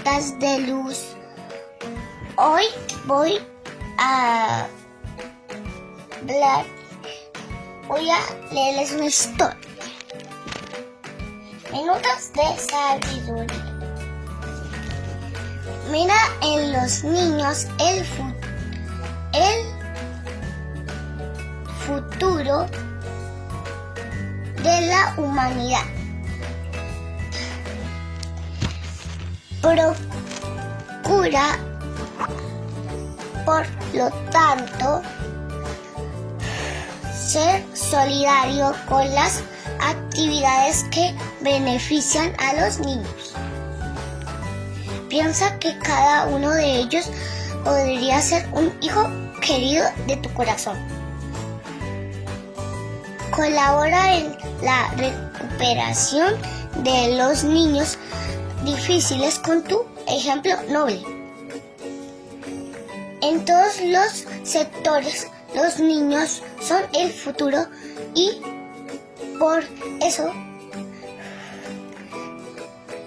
Rutas de Luz. Hoy voy a leerles una historia. Minutos de sabiduría. Mira en los niños el futuro de la humanidad. Procura, por lo tanto, ser solidario con las actividades que benefician a los niños. Piensa que cada uno de ellos podría ser un hijo querido de tu corazón. Colabora en la recuperación de los niños difíciles con tu ejemplo noble. En todos los sectores, los niños son el futuro y por eso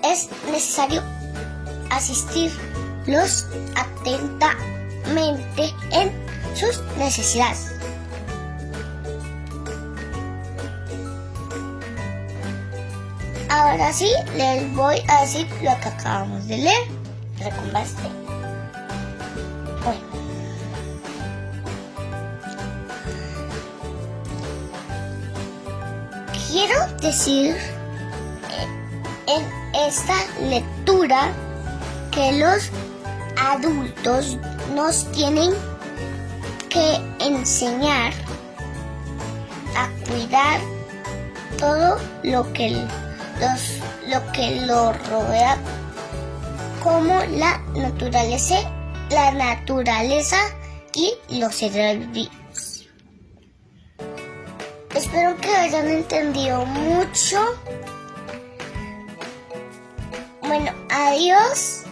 es necesario asistirlos atentamente en sus necesidades. Ahora sí, les voy a decir lo que acabamos de leer. Recompense. Bueno. Quiero decir en esta lectura que los adultos nos tienen que enseñar a cuidar todo lo que lo rodea, como la naturaleza y los seres vivos. Espero que hayan entendido mucho. Bueno, adiós.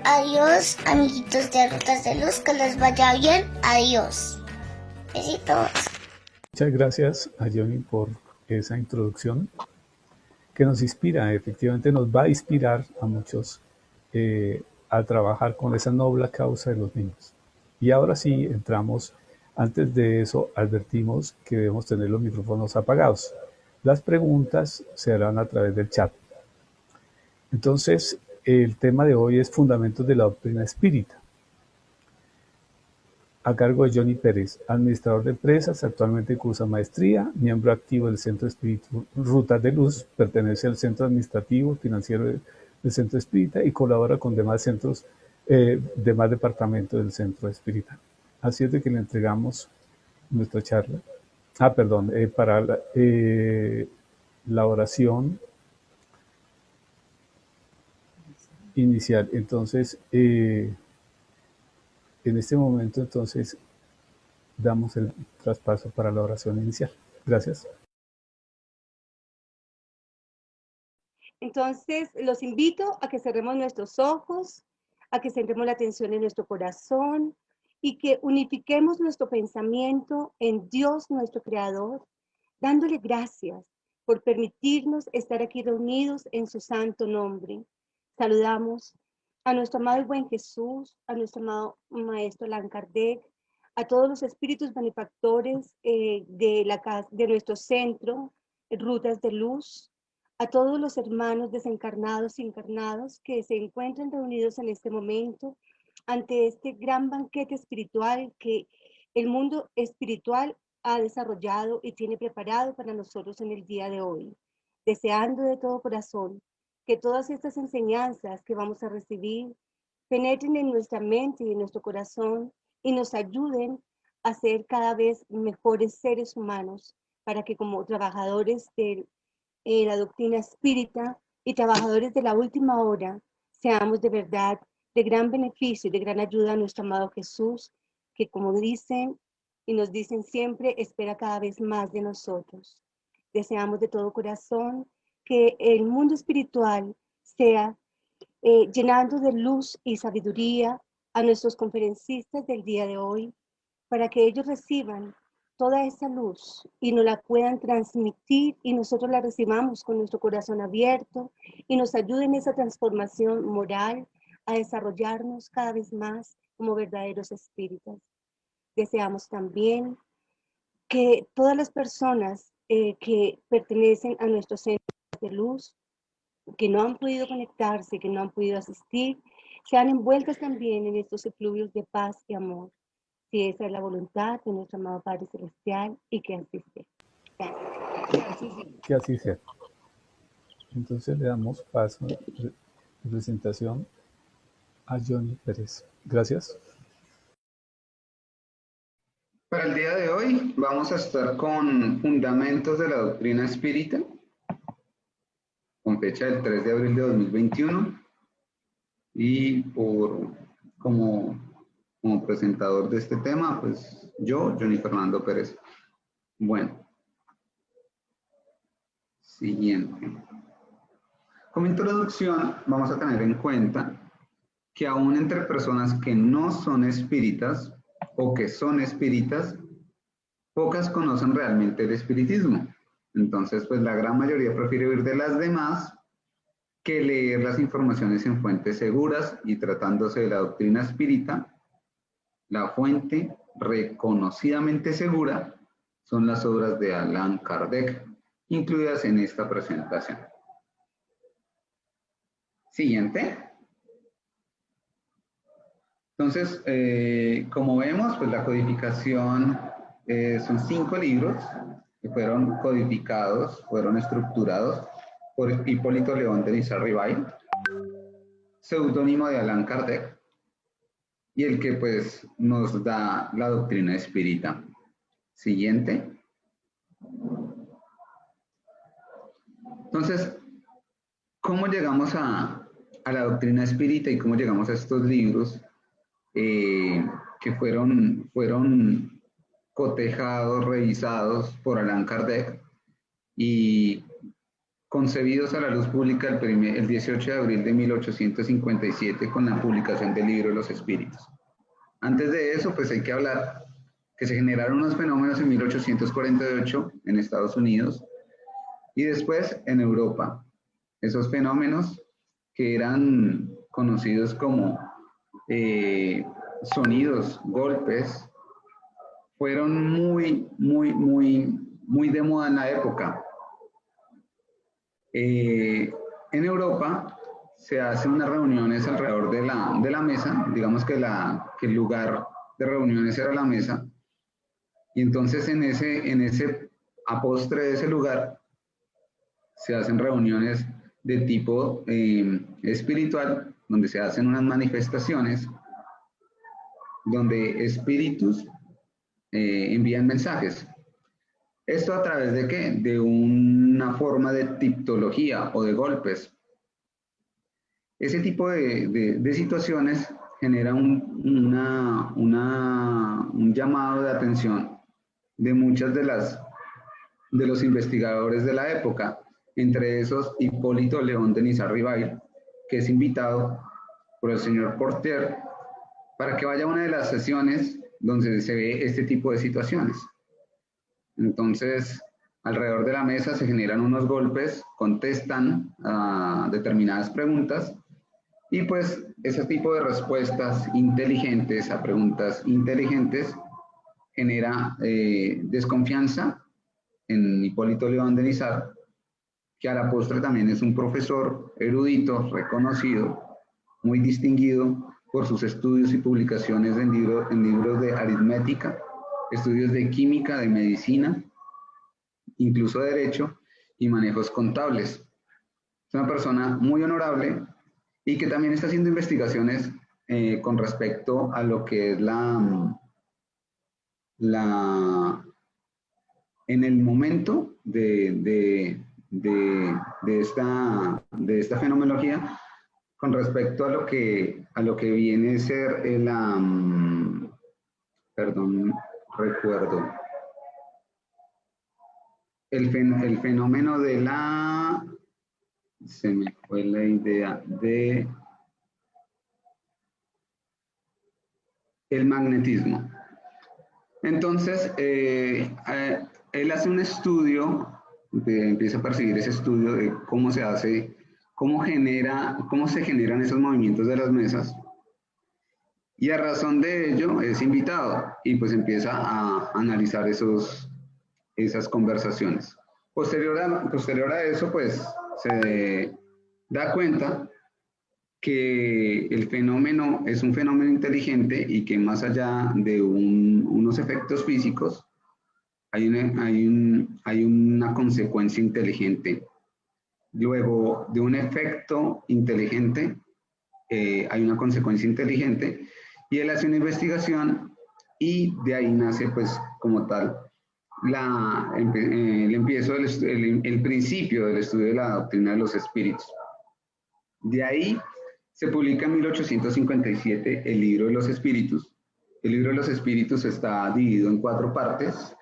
Adiós, amiguitos de Rutas de Luz, que les vaya bien. Adiós. Besitos. Muchas gracias a Johnny por esa introducción que nos inspira, efectivamente nos va a inspirar a muchos a trabajar con esa noble causa de los niños. Y ahora sí entramos, antes de eso advertimos que debemos tener los micrófonos apagados. Las preguntas se harán a través del chat. Entonces, el tema de hoy es Fundamentos de la Doctrina Espírita, a cargo de Johnny Pérez, administrador de empresas, actualmente cursa maestría, miembro activo del Centro Espíritu Rutas de Luz, pertenece al Centro Administrativo Financiero del Centro Espírita y colabora con demás centros, demás departamentos del Centro Espírita. Así es de que le entregamos nuestra charla. Para la oración inicial. Entonces, en este momento, entonces, damos el traspaso para la oración inicial. Gracias. Entonces, los invito a que cerremos nuestros ojos, a que centremos la atención en nuestro corazón y que unifiquemos nuestro pensamiento en Dios, nuestro Creador, dándole gracias por permitirnos estar aquí reunidos en su santo nombre. Saludamos a nuestro amado y buen Jesús, a nuestro amado Maestro Allan Kardec, a todos los espíritus benefactores de nuestro centro, Rutas de Luz, a todos los hermanos desencarnados y encarnados que se encuentran reunidos en este momento ante este gran banquete espiritual que el mundo espiritual ha desarrollado y tiene preparado para nosotros en el día de hoy, deseando de todo corazón que todas estas enseñanzas que vamos a recibir penetren en nuestra mente y en nuestro corazón y nos ayuden a ser cada vez mejores seres humanos para que como trabajadores de la doctrina espírita y trabajadores de la última hora seamos de verdad de gran beneficio y de gran ayuda a nuestro amado Jesús, que como dicen y nos dicen siempre, espera cada vez más de nosotros. Deseamos de todo corazón que el mundo espiritual sea llenando de luz y sabiduría a nuestros conferencistas del día de hoy, para que ellos reciban toda esa luz y nos la puedan transmitir y nosotros la recibamos con nuestro corazón abierto y nos ayude en esa transformación moral a desarrollarnos cada vez más como verdaderos espíritus. Deseamos también que todas las personas que pertenecen a nuestros centros de luz, que no han podido conectarse, que no han podido asistir, sean envueltas también en estos efluvios de paz y amor. Si esa es la voluntad de nuestro amado Padre Celestial y que así sea. Que así sea. Entonces le damos paso de presentación a Johnny Pérez. Gracias. Para el día de hoy vamos a estar con Fundamentos de la Doctrina Espírita, con fecha del 3 de abril de 2021, y como presentador de este tema, pues yo, Johnny Fernando Pérez. Bueno, siguiente. Como introducción, vamos a tener en cuenta que aún entre personas que no son espíritas o que son espíritas, pocas conocen realmente el espiritismo. Entonces, pues la gran mayoría prefiere oír de las demás que leer las informaciones en fuentes seguras, y tratándose de la doctrina espírita, la fuente reconocidamente segura son las obras de Allan Kardec, incluidas en esta presentación. Siguiente. Entonces, como vemos, pues la codificación son 5 libros que fueron codificados, fueron estructurados por Hipólito León de Lizarri-Bail, seudónimo de Allan Kardec, y el que pues nos da la doctrina espírita. Siguiente. Entonces, ¿cómo llegamos a la doctrina espírita y cómo llegamos a estos libros que fueron cotejados, revisados por Allan Kardec y concebidos a la luz pública el 18 de abril de 1857 con la publicación del libro de los espíritus? Antes de eso, pues hay que hablar que se generaron unos fenómenos en 1848 en Estados Unidos y después en Europa. Esos fenómenos que eran conocidos como sonidos, golpes, fueron muy de moda en la época. En Europa se hacen unas reuniones alrededor de la mesa, digamos que el lugar de reuniones era la mesa, y entonces en ese a postre de ese lugar se hacen reuniones de tipo espiritual, donde se hacen unas manifestaciones, donde espíritus envían mensajes. ¿Esto a través de qué? De una forma de tipología o de golpes. Ese tipo de situaciones genera un llamado de atención de muchas de los investigadores de la época, entre esos Hipólito León de Lizarri-Bail, que es invitado por el señor Porter para que vaya a una de las sesiones donde se ve este tipo de situaciones. Entonces, alrededor de la mesa se generan unos golpes, contestan a determinadas preguntas, y pues ese tipo de respuestas inteligentes a preguntas inteligentes genera desconfianza en Hipólito León de Lizar, que a la postre también es un profesor erudito, reconocido, muy distinguido por sus estudios y publicaciones en libros de aritmética, estudios de química, de medicina, incluso de derecho y manejos contables. Es una persona muy honorable y que también está haciendo investigaciones con respecto a lo que es en el momento de esta fenomenología, con respecto a lo que viene a ser el fenómeno de se me fue la idea de el magnetismo. Entonces, él hace un estudio, empieza a percibir ese estudio de cómo se hace, cómo se generan esos movimientos de las mesas, y a razón de ello es invitado y pues empieza a analizar esas conversaciones. Posterior a eso, pues se da cuenta que el fenómeno es un fenómeno inteligente y que más allá de unos efectos físicos, hay una consecuencia inteligente. Luego de un efecto inteligente, hay una consecuencia inteligente, y él hace una investigación y de ahí nace pues como tal el principio del estudio de la doctrina de los espíritus. De ahí se publica en 1857 el libro de los espíritus. El libro de los espíritus está dividido en 4 partes.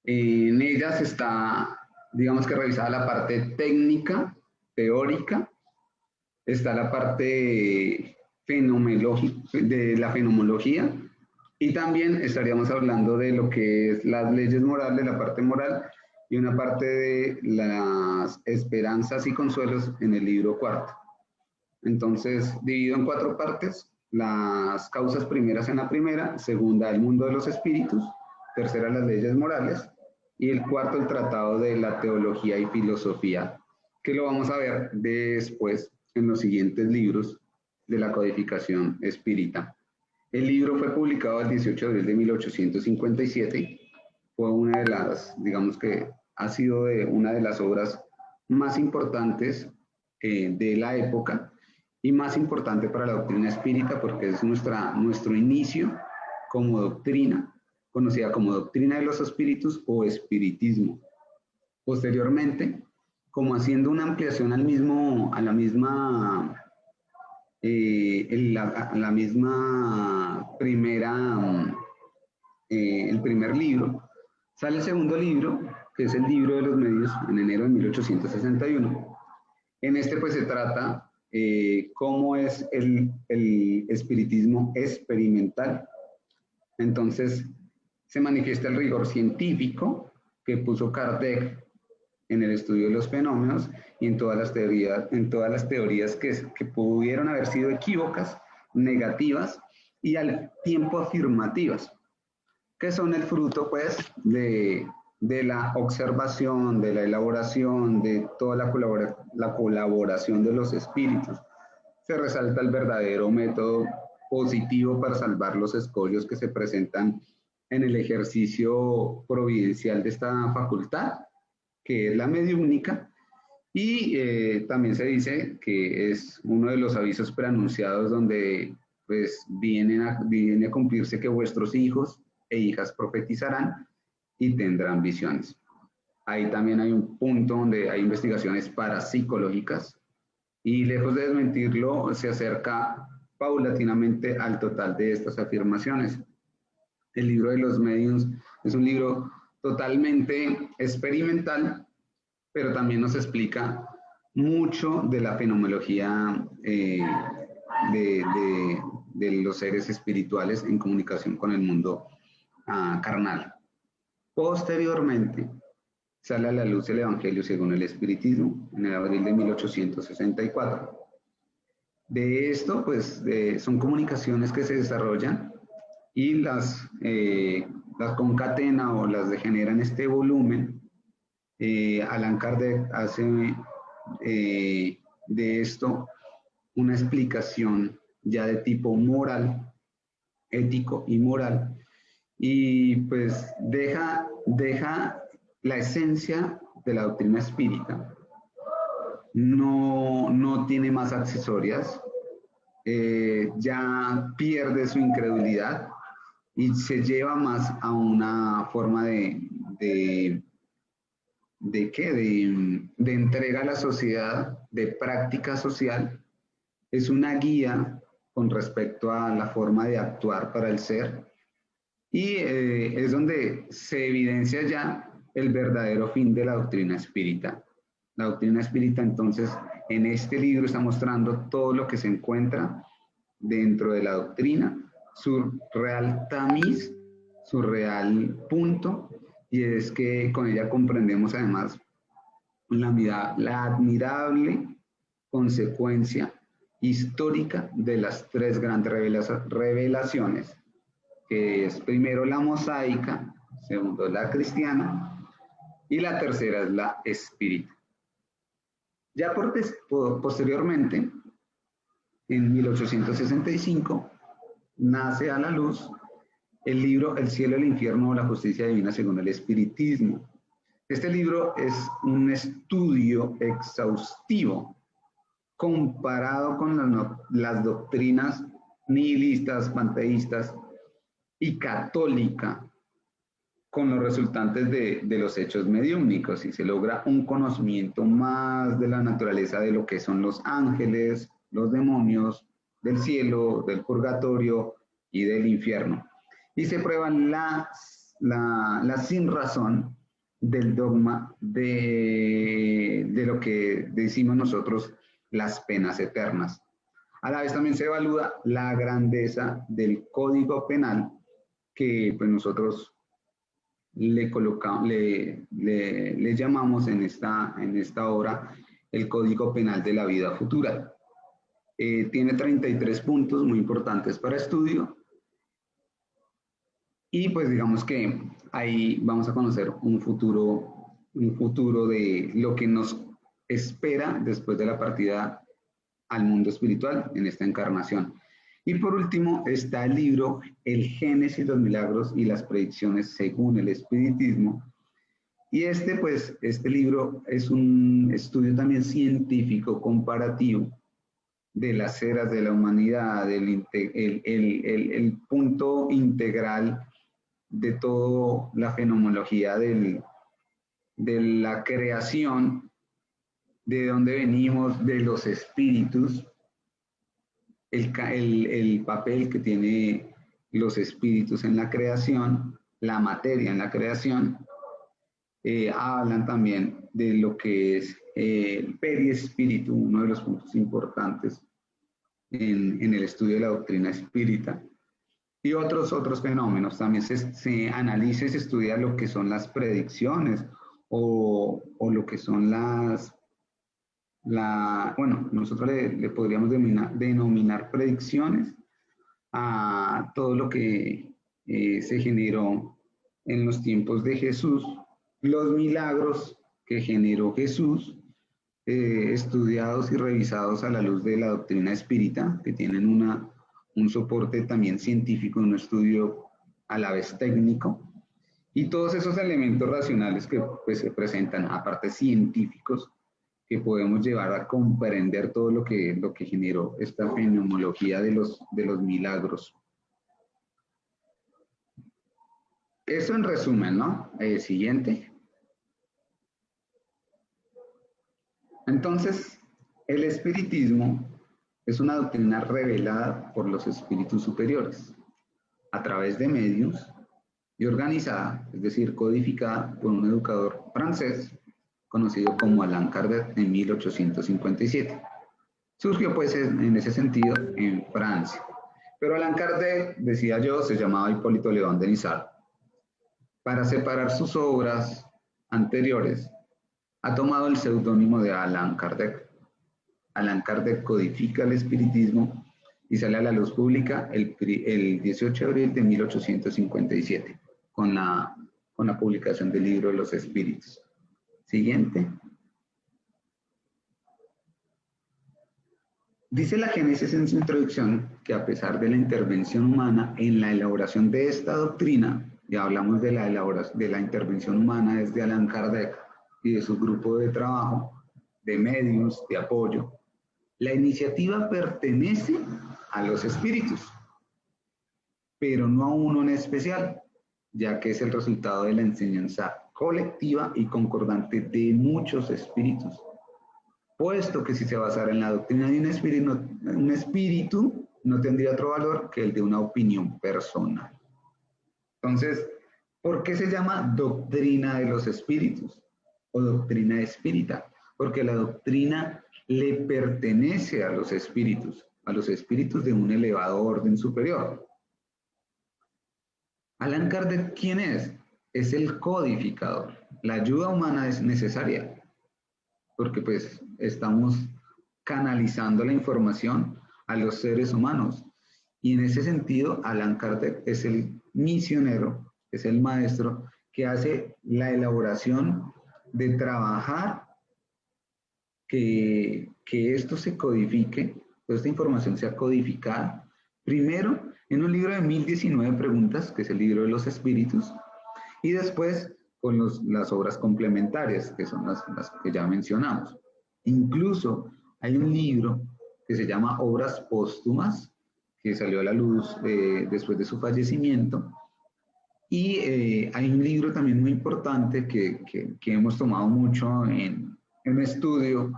En ellas está, digamos que revisada la parte técnica, teórica, está la parte de la fenomenología, y también estaríamos hablando de lo que es las leyes morales, la parte moral, y una parte de las esperanzas y consuelos en el libro 4. Entonces, dividido en 4 partes: las causas primeras en la primera, segunda, el mundo de los espíritus, tercera, las leyes morales, y el cuarto, el tratado de la teología y filosofía, que lo vamos a ver después en los siguientes libros de la codificación espírita. El libro fue publicado el 18 de abril de 1857, fue una de las, digamos que ha sido una de las obras más importantes de la época, y más importante para la doctrina espírita porque es nuestro inicio como doctrina, conocida como doctrina de los espíritus o espiritismo. Posteriormente, como haciendo una ampliación el primer libro, sale el segundo libro, que es el libro de los medios, en enero de 1861. En este pues se trata cómo es el espiritismo experimental. Entonces se manifiesta el rigor científico que puso Kardec en el estudio de los fenómenos y en todas las teorías que pudieron haber sido equívocas, negativas y al tiempo afirmativas, que son el fruto pues de la observación, de la elaboración, de toda la colaboración de los espíritus. Se resalta el verdadero método positivo para salvar los escollos que se presentan en el ejercicio providencial de esta facultad, que es la mediúnica, y también se dice que es uno de los avisos preanunciados donde pues viene a cumplirse que vuestros hijos e hijas profetizarán y tendrán visiones. Ahí también hay un punto donde hay investigaciones parapsicológicas y lejos de desmentirlo se acerca paulatinamente al total de estas afirmaciones. El libro de los mediums es un libro totalmente experimental, pero también nos explica mucho de la fenomenología de los seres espirituales en comunicación con el mundo carnal. Posteriormente, sale a la luz el Evangelio según el Espiritismo, en el abril de 1864. De esto, pues, son comunicaciones que se desarrollan y las concatena o las degenera en este volumen. Allan Kardec hace de esto una explicación ya de tipo moral, ético y moral, y pues deja la esencia de la doctrina espírita. No tiene más accesorias, ya pierde su incredulidad y se lleva más a una forma de entrega a la sociedad, de práctica social. Es una guía con respecto a la forma de actuar para el ser, y es donde se evidencia ya el verdadero fin de la doctrina espírita. La doctrina espírita, entonces, en este libro está mostrando todo lo que se encuentra dentro de la doctrina, su real tamiz su real punto, y es que con ella comprendemos además la admirable consecuencia histórica de las tres grandes revelaciones, que es primero la mosaica, segundo la cristiana, y la tercera es la espírita. Ya posteriormente, en 1865, nace a la luz el libro El cielo, el infierno o la justicia divina según el espiritismo. Este libro es un estudio exhaustivo comparado con las doctrinas nihilistas, panteístas y católica, con los resultantes de los hechos mediúmnicos, y se logra un conocimiento más de la naturaleza de lo que son los ángeles, los demonios, del cielo, del purgatorio y del infierno. Y se prueba la sinrazón del dogma de lo que decimos nosotros las penas eternas. A la vez también se evalúa la grandeza del Código Penal, que pues nosotros le llamamos en esta obra el Código Penal de la vida futura. Tiene 33 puntos muy importantes para estudio, y pues digamos que ahí vamos a conocer un futuro de lo que nos espera después de la partida al mundo espiritual en esta encarnación. Y por último está el libro El Génesis, los milagros y las predicciones según el espiritismo. Y este libro es un estudio también científico comparativo de las eras de la humanidad, el punto integral de toda la fenomenología de la creación, de dónde venimos, de los espíritus, el papel que tiene los espíritus en la creación, la materia en la creación. Hablan también de lo que es el periespíritu, uno de los puntos importantes en el estudio de la doctrina espírita, y otros fenómenos. También se analiza y se estudia lo que son las predicciones o lo que son nosotros le podríamos denominar predicciones a todo lo que se generó en los tiempos de Jesús, los milagros que generó Jesús, estudiados y revisados a la luz de la doctrina espírita, que tienen un soporte también científico, un estudio a la vez técnico, y todos esos elementos racionales que pues, se presentan, aparte científicos, que podemos llevar a comprender todo lo que generó esta fenomenología de los milagros. Eso en resumen, ¿no? Siguiente. Entonces, el espiritismo es una doctrina revelada por los espíritus superiores a través de medios y organizada, es decir, codificada por un educador francés conocido como Allan Kardec en 1857. Surgió pues en ese sentido en Francia. Pero Allan Kardec, decía yo, se llamaba Hipólito León Denisard. Para separar sus obras anteriores, ha tomado el seudónimo de Allan Kardec. Allan Kardec codifica el espiritismo y sale a la luz pública el 18 de abril de 1857 con la publicación del libro de los espíritus. Siguiente. Dice la Génesis en su introducción que a pesar de la intervención humana en la elaboración de esta doctrina, ya hablamos de la intervención humana desde Allan Kardec y de su grupo de trabajo, de medios, de apoyo, la iniciativa pertenece a los espíritus, pero no a uno en especial, ya que es el resultado de la enseñanza colectiva y concordante de muchos espíritus, puesto que si se basara en la doctrina de un espíritu no tendría otro valor que el de una opinión personal. Entonces, ¿por qué se llama doctrina de los espíritus o doctrina espírita? Porque la doctrina le pertenece a los espíritus de un elevado orden superior. Allan Kardec, ¿quién es? Es el codificador. La ayuda humana es necesaria porque pues estamos canalizando la información a los seres humanos. Y en ese sentido, Allan Kardec es el misionero, es el maestro que hace la elaboración de trabajar que esto se codifique, toda esta información sea codificada, primero en un libro de 1019 preguntas, que es el libro de los espíritus, y después con las obras complementarias, que son las que ya mencionamos. Incluso hay un libro que se llama Obras Póstumas, que salió a la luz después de su fallecimiento, y hay un libro también muy importante que hemos tomado mucho en estudio,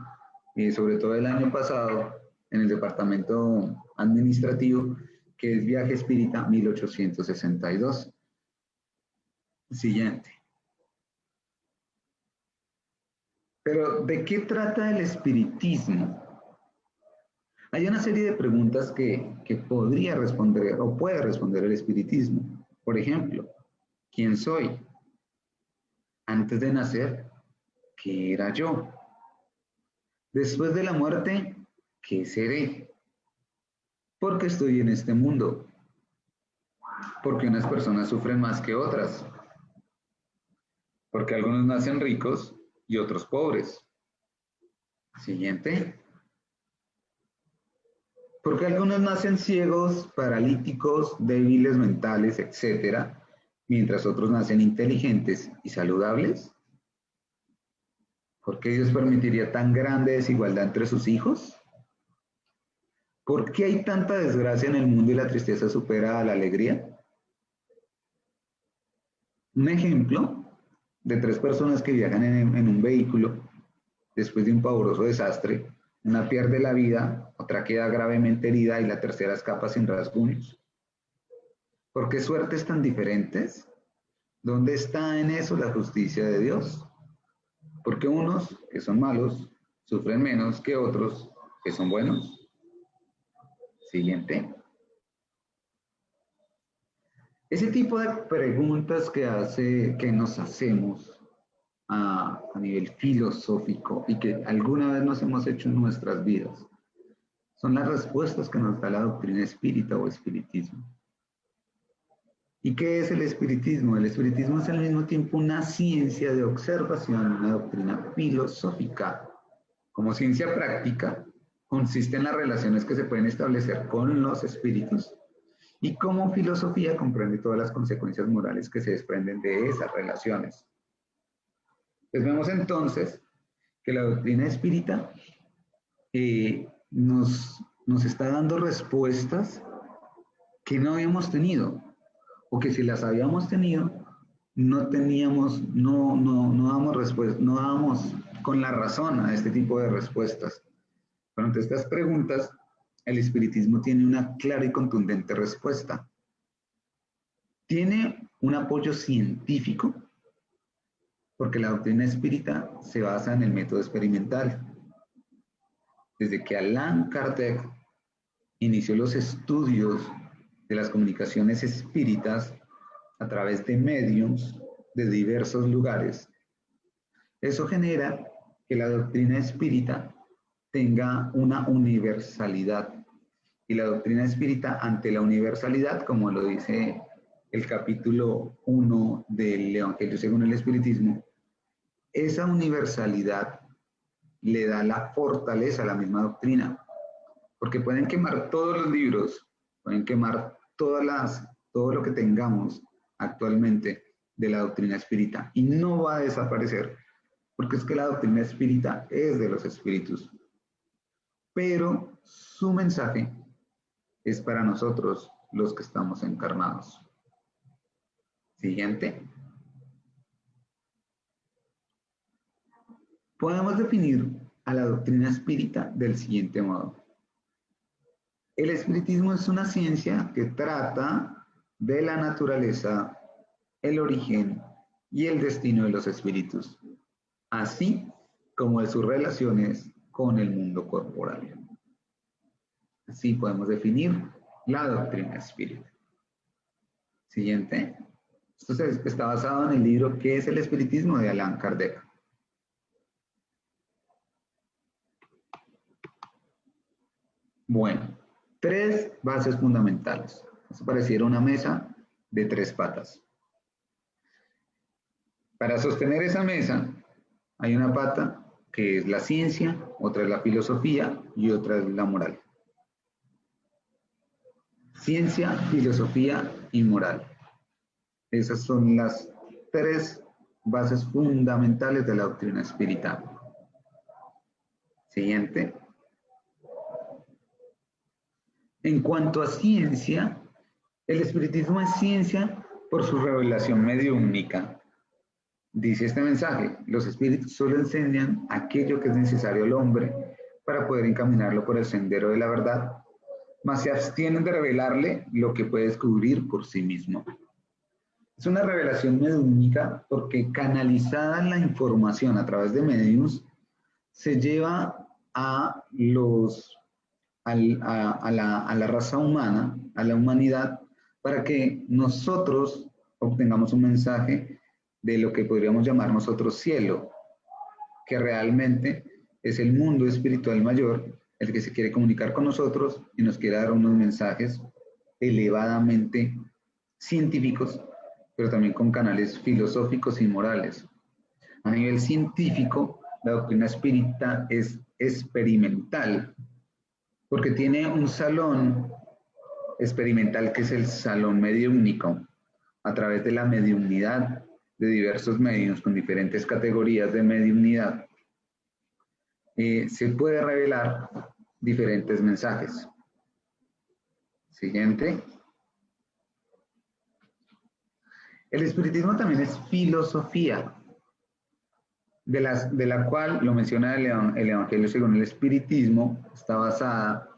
sobre todo el año pasado, en el departamento administrativo, que es Viaje Espírita 1862. Siguiente. Pero, ¿de qué trata el espiritismo? Hay una serie de preguntas que podría responder o puede responder el espiritismo. Por ejemplo, ¿quién soy? Antes de nacer, ¿qué era yo? Después de la muerte, ¿qué seré? ¿Por qué estoy en este mundo? ¿Por qué unas personas sufren más que otras? Porque algunos nacen ricos y otros pobres. Siguiente. Porque algunos nacen ciegos, paralíticos, débiles mentales, etcétera, mientras otros nacen inteligentes y saludables. ¿Por qué Dios permitiría tan grande desigualdad entre sus hijos? ¿Por qué hay tanta desgracia en el mundo y la tristeza supera a la alegría? Un ejemplo de 3 personas que viajan en un vehículo después de un pavoroso desastre. Una pierde la vida, otra queda gravemente herida y la tercera escapa sin rasguños. ¿Por qué suertes tan diferentes? ¿Dónde está en eso la justicia de Dios? Porque unos que son malos sufren menos que otros que son buenos. Siguiente. Ese tipo de preguntas que nos hacemos a nivel filosófico y que alguna vez nos hemos hecho en nuestras vidas, son las respuestas que nos da la doctrina espírita o espiritismo. ¿Y qué es el espiritismo? El espiritismo es al mismo tiempo una ciencia de observación, una doctrina filosófica. Como ciencia práctica, consiste en las relaciones que se pueden establecer con los espíritus y como filosofía comprende todas las consecuencias morales que se desprenden de esas relaciones. Pues vemos entonces que la doctrina espírita nos está dando respuestas que no habíamos tenido, o que si las habíamos tenido, no damos respuesta, no damos con la razón a este tipo de respuestas. Pero ante estas preguntas, el espiritismo tiene una clara y contundente respuesta. Tiene un apoyo científico, porque la doctrina espírita se basa en el método experimental. Desde que Allan Kardec inició los estudios de las comunicaciones espíritas a través de médiums de diversos lugares, eso genera que la doctrina espírita tenga una universalidad. Y la doctrina espírita, ante la universalidad, como lo dice el capítulo 1 del Evangelio según el Espiritismo, esa universalidad le da la fortaleza a la misma doctrina. Porque pueden quemar todos los libros, pueden quemar todo lo que tengamos actualmente de la doctrina espírita y no va a desaparecer, porque es que la doctrina espírita es de los espíritus. Pero su mensaje es para nosotros los que estamos encarnados. Siguiente. Podemos definir a la doctrina espírita del siguiente modo. El espiritismo es una ciencia que trata de la naturaleza, el origen y el destino de los espíritus, así como de sus relaciones con el mundo corporal. Así podemos definir la doctrina espírita. Siguiente. Entonces, está basado en el libro ¿Qué es el espiritismo?, de Allan Kardec. Bueno, 3 bases fundamentales. Esto pareciera una mesa de 3 patas. Para sostener esa mesa, hay una pata que es la ciencia, otra es la filosofía y otra es la moral. Ciencia, filosofía y moral. Esas son las 3 bases fundamentales de la doctrina espírita. Siguiente. En cuanto a ciencia, el espiritismo es ciencia por su revelación mediúmnica. Dice este mensaje: los espíritus solo enseñan aquello que es necesario al hombre para poder encaminarlo por el sendero de la verdad, mas se abstienen de revelarle lo que puede descubrir por sí mismo. Es una revelación mediúmica porque, canalizada la información a través de medios, se lleva a la raza humana, a la humanidad, para que nosotros obtengamos un mensaje de lo que podríamos llamar nosotros cielo, que realmente es el mundo espiritual mayor, el que se quiere comunicar con nosotros y nos quiere dar unos mensajes elevadamente científicos, pero también con canales filosóficos y morales. A nivel científico, la doctrina espírita es experimental, porque tiene un salón experimental que es el salón mediúmnico. A través de la mediumnidad de diversos medios con diferentes categorías de mediumnidad, se puede revelar diferentes mensajes. Siguiente. El espiritismo también es filosofía, de la cual, lo menciona el Evangelio según el espiritismo, está basada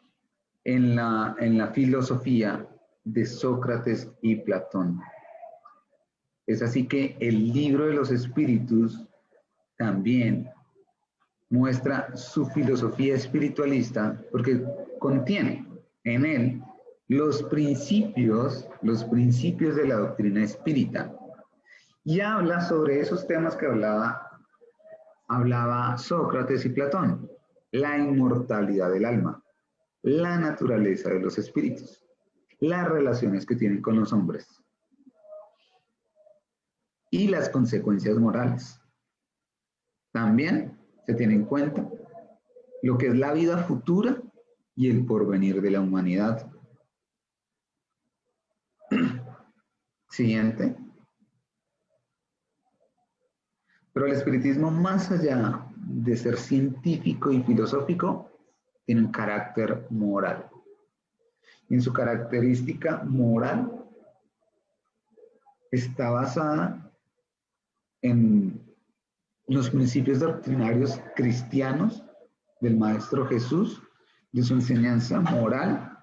en la filosofía de Sócrates y Platón. Es así que el libro de los espíritus también muestra su filosofía espiritualista, porque contiene en él los principios de la doctrina espírita, y habla sobre esos temas que hablaba Sócrates y Platón: la inmortalidad del alma, la naturaleza de los espíritus, las relaciones que tienen con los hombres y las consecuencias morales. También se tiene en cuenta lo que es la vida futura y el porvenir de la humanidad. Siguiente. Pero el espiritismo, más allá de ser científico y filosófico, tiene un carácter moral. En su característica moral está basada en los principios doctrinarios cristianos del Maestro Jesús, de su enseñanza moral,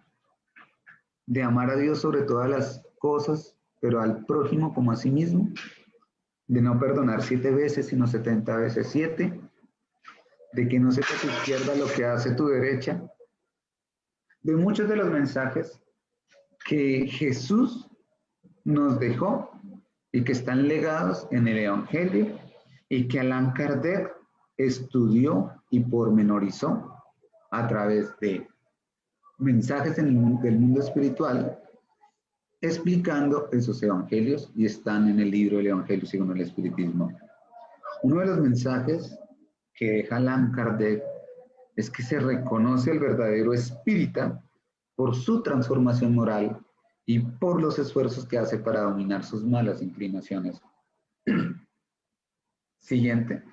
de amar a Dios sobre todas las cosas, pero al prójimo como a sí mismo, de no perdonar 7 veces, sino 70 veces 7, de que no sepa tu izquierda lo que hace tu derecha, de muchos de los mensajes que Jesús nos dejó y que están legados en el Evangelio y que Allan Kardec estudió y pormenorizó a través de mensajes del mundo espiritual, explicando esos evangelios, y están en el libro del Evangelio según el espiritismo. Uno de los mensajes que deja Allan Kardec es que se reconoce al verdadero espírita por su transformación moral y por los esfuerzos que hace para dominar sus malas inclinaciones. Siguiente.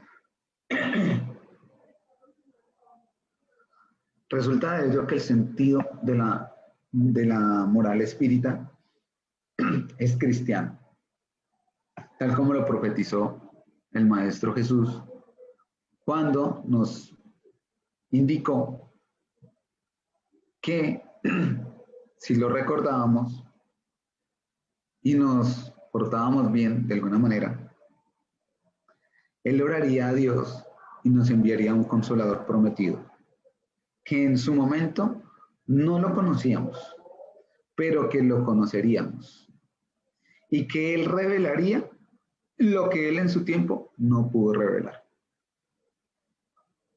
Resulta de ello que el sentido de la moral espírita es cristiano, tal como lo profetizó el Maestro Jesús cuando nos indicó que si lo recordábamos y nos portábamos bien de alguna manera, Él oraría a Dios y nos enviaría un consolador prometido, que en su momento no lo conocíamos, pero que lo conoceríamos. y que Él revelaría lo que Él en su tiempo no pudo revelar.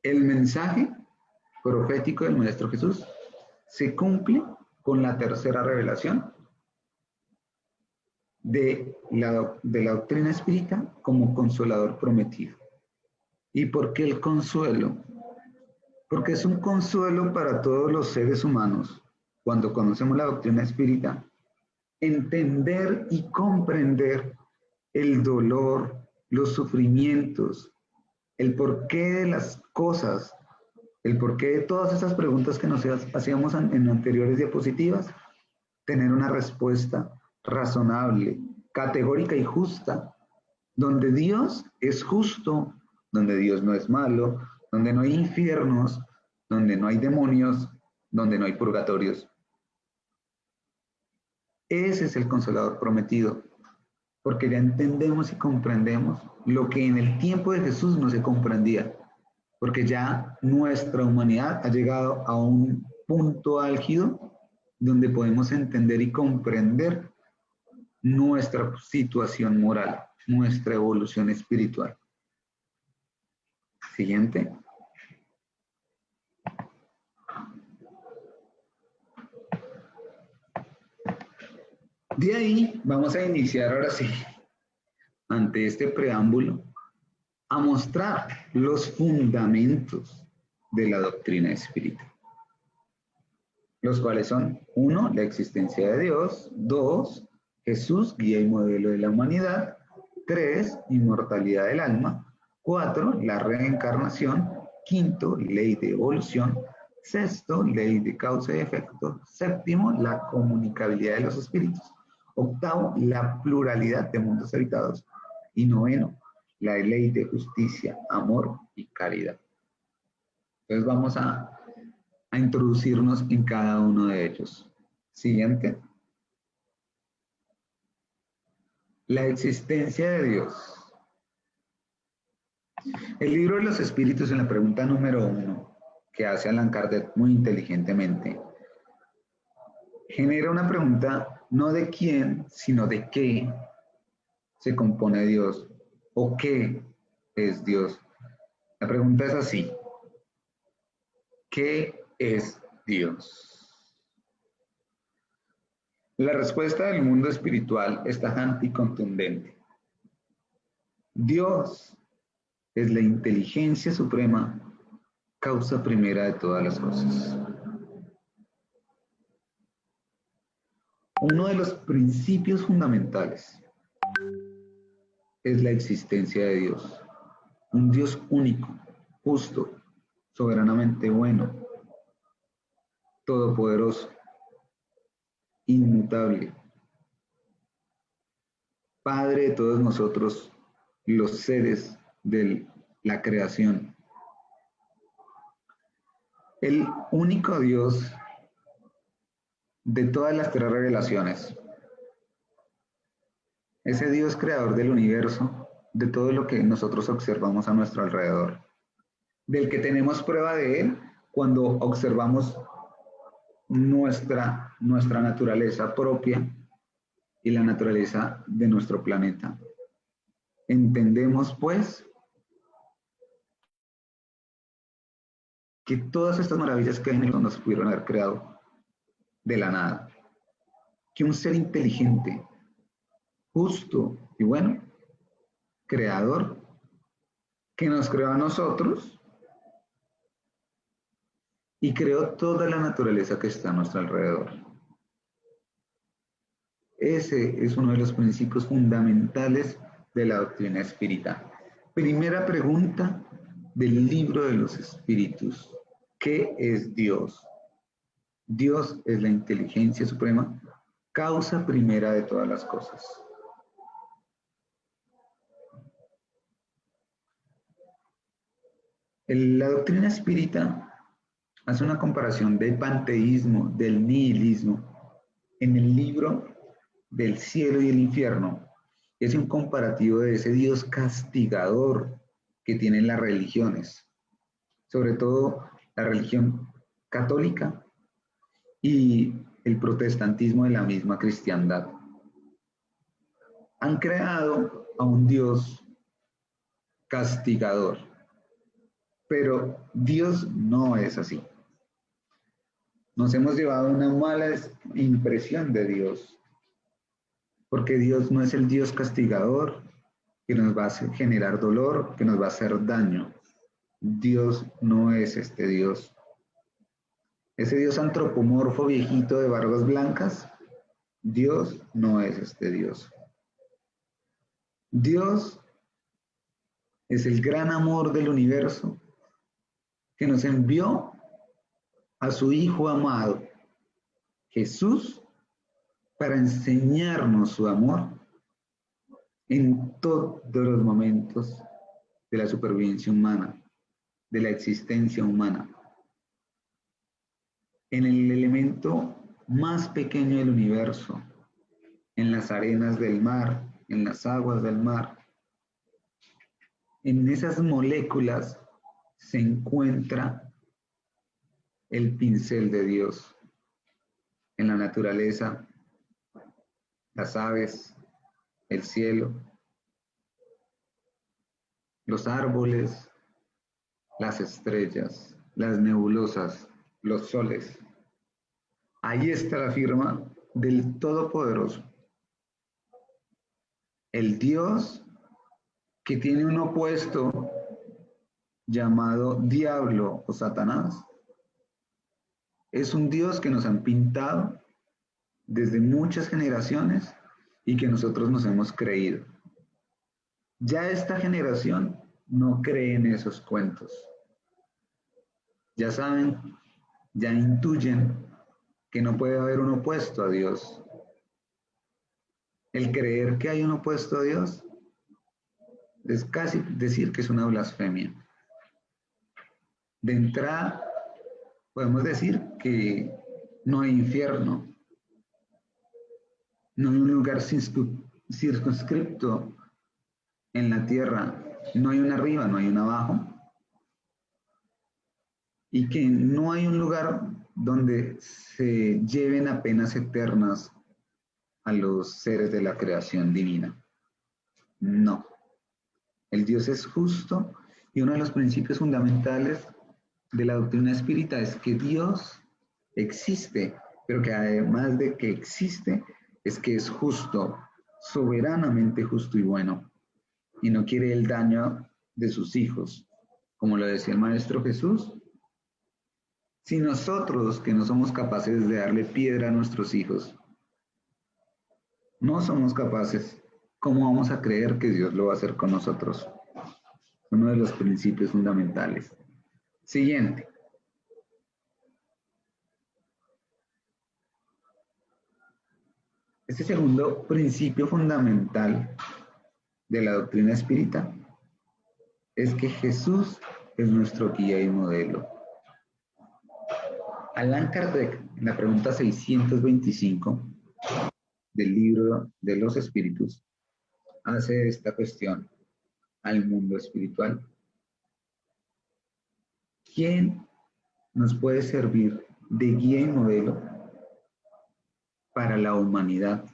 El mensaje profético del Maestro Jesús se cumple con la tercera revelación de la doctrina espírita como consolador prometido. ¿Y por qué el consuelo? Porque es un consuelo para todos los seres humanos, cuando conocemos la doctrina espírita, entender y comprender el dolor, los sufrimientos, el porqué de las cosas, el porqué de todas esas preguntas que nos hacíamos en anteriores diapositivas, tener una respuesta razonable, categórica y justa, donde Dios es justo, donde Dios no es malo, donde no hay infiernos, donde no hay demonios, donde no hay purgatorios. Ese es el consolador prometido, porque ya entendemos y comprendemos lo que en el tiempo de Jesús no se comprendía, porque ya nuestra humanidad ha llegado a un punto álgido donde podemos entender y comprender nuestra situación moral, nuestra evolución espiritual. Siguiente. De ahí vamos a iniciar ahora sí, ante este preámbulo, a mostrar los fundamentos de la doctrina espírita, los cuales son: 1, la existencia de Dios; 2, Jesús, guía y modelo de la humanidad; 3, inmortalidad del alma; 4, la reencarnación; 5, ley de evolución; 6, ley de causa y efecto; 7, la comunicabilidad de los espíritus; 8, la pluralidad de mundos habitados; y 9, la ley de justicia, amor y caridad. Entonces vamos a introducirnos en cada uno de ellos. Siguiente. La existencia de Dios. El libro de los espíritus, en la pregunta número 1, que hace Allan Kardec muy inteligentemente, genera una pregunta no de quién, sino de qué se compone Dios o qué es Dios. La pregunta es así: ¿qué es Dios? La respuesta del mundo espiritual es tajante y contundente. Dios es la inteligencia suprema, causa primera de todas las cosas. Uno de los principios fundamentales es la existencia de Dios, un Dios único, justo, soberanamente bueno, todopoderoso, inmutable, Padre de todos nosotros, los seres de la creación. El único Dios de todas las 3 revelaciones. Ese Dios creador del universo, de todo lo que nosotros observamos a nuestro alrededor, del que tenemos prueba de él cuando observamos nuestra naturaleza propia y la naturaleza de nuestro planeta. Entendemos, pues, que todas estas maravillas que hay en el mundo no se pudieron haber creado de la nada. Que un ser inteligente, justo y bueno, creador, que nos creó a nosotros y creó toda la naturaleza que está a nuestro alrededor. Ese es uno de los principios fundamentales de la doctrina espírita. Primera pregunta del libro de los espíritus: ¿qué es Dios? Dios es la inteligencia suprema, causa primera de todas las cosas. La doctrina espírita hace una comparación del panteísmo, del nihilismo, en el libro del cielo y el infierno. Es un comparativo de ese Dios castigador que tienen las religiones, sobre todo la religión católica y el protestantismo de la misma cristiandad. Han creado a un Dios castigador, pero Dios no es así. Nos hemos llevado una mala impresión de Dios, porque Dios no es el Dios castigador que nos va a generar dolor, que nos va a hacer daño. Dios no es este Dios. Ese Dios antropomorfo viejito de barbas blancas, Dios no es este Dios. Dios es el gran amor del universo que nos envió a su Hijo amado, Jesús, para enseñarnos su amor en todos los momentos de la supervivencia humana, de la existencia humana. En el elemento más pequeño del universo, en las arenas del mar, en las aguas del mar, en esas moléculas se encuentra el pincel de Dios. En la naturaleza, las aves, el cielo, los árboles, las estrellas, las nebulosas, los soles. Ahí está la firma del Todopoderoso. El Dios que tiene un opuesto llamado Diablo o Satanás. Es un Dios que nos han pintado desde muchas generaciones y que nosotros nos hemos creído. Ya esta generación no cree en esos cuentos. Ya saben, ya intuyen que no puede haber un opuesto a Dios. El creer que hay un opuesto a Dios es casi decir que es una blasfemia. De entrada, podemos decir que no hay infierno, no hay un lugar circunscripto en la tierra, no hay un arriba, no hay un abajo, y que no hay un lugar donde se lleven a penas eternas a los seres de la creación divina. No. El Dios es justo y uno de los principios fundamentales de la doctrina espírita es que Dios existe, pero que además de que existe, es que es justo, soberanamente justo y bueno, y no quiere el daño de sus hijos. Como lo decía el Maestro Jesús, si nosotros, que no somos capaces de darle piedra a nuestros hijos, no somos capaces, ¿cómo vamos a creer que Dios lo va a hacer con nosotros? Uno de los principios fundamentales. Siguiente. Este segundo principio fundamental de la doctrina espírita es que Jesús es nuestro guía y modelo. Allan Kardec, en la pregunta 625 del libro de los espíritus, hace esta cuestión al mundo espiritual. ¿Quién nos puede servir de guía y modelo para la humanidad?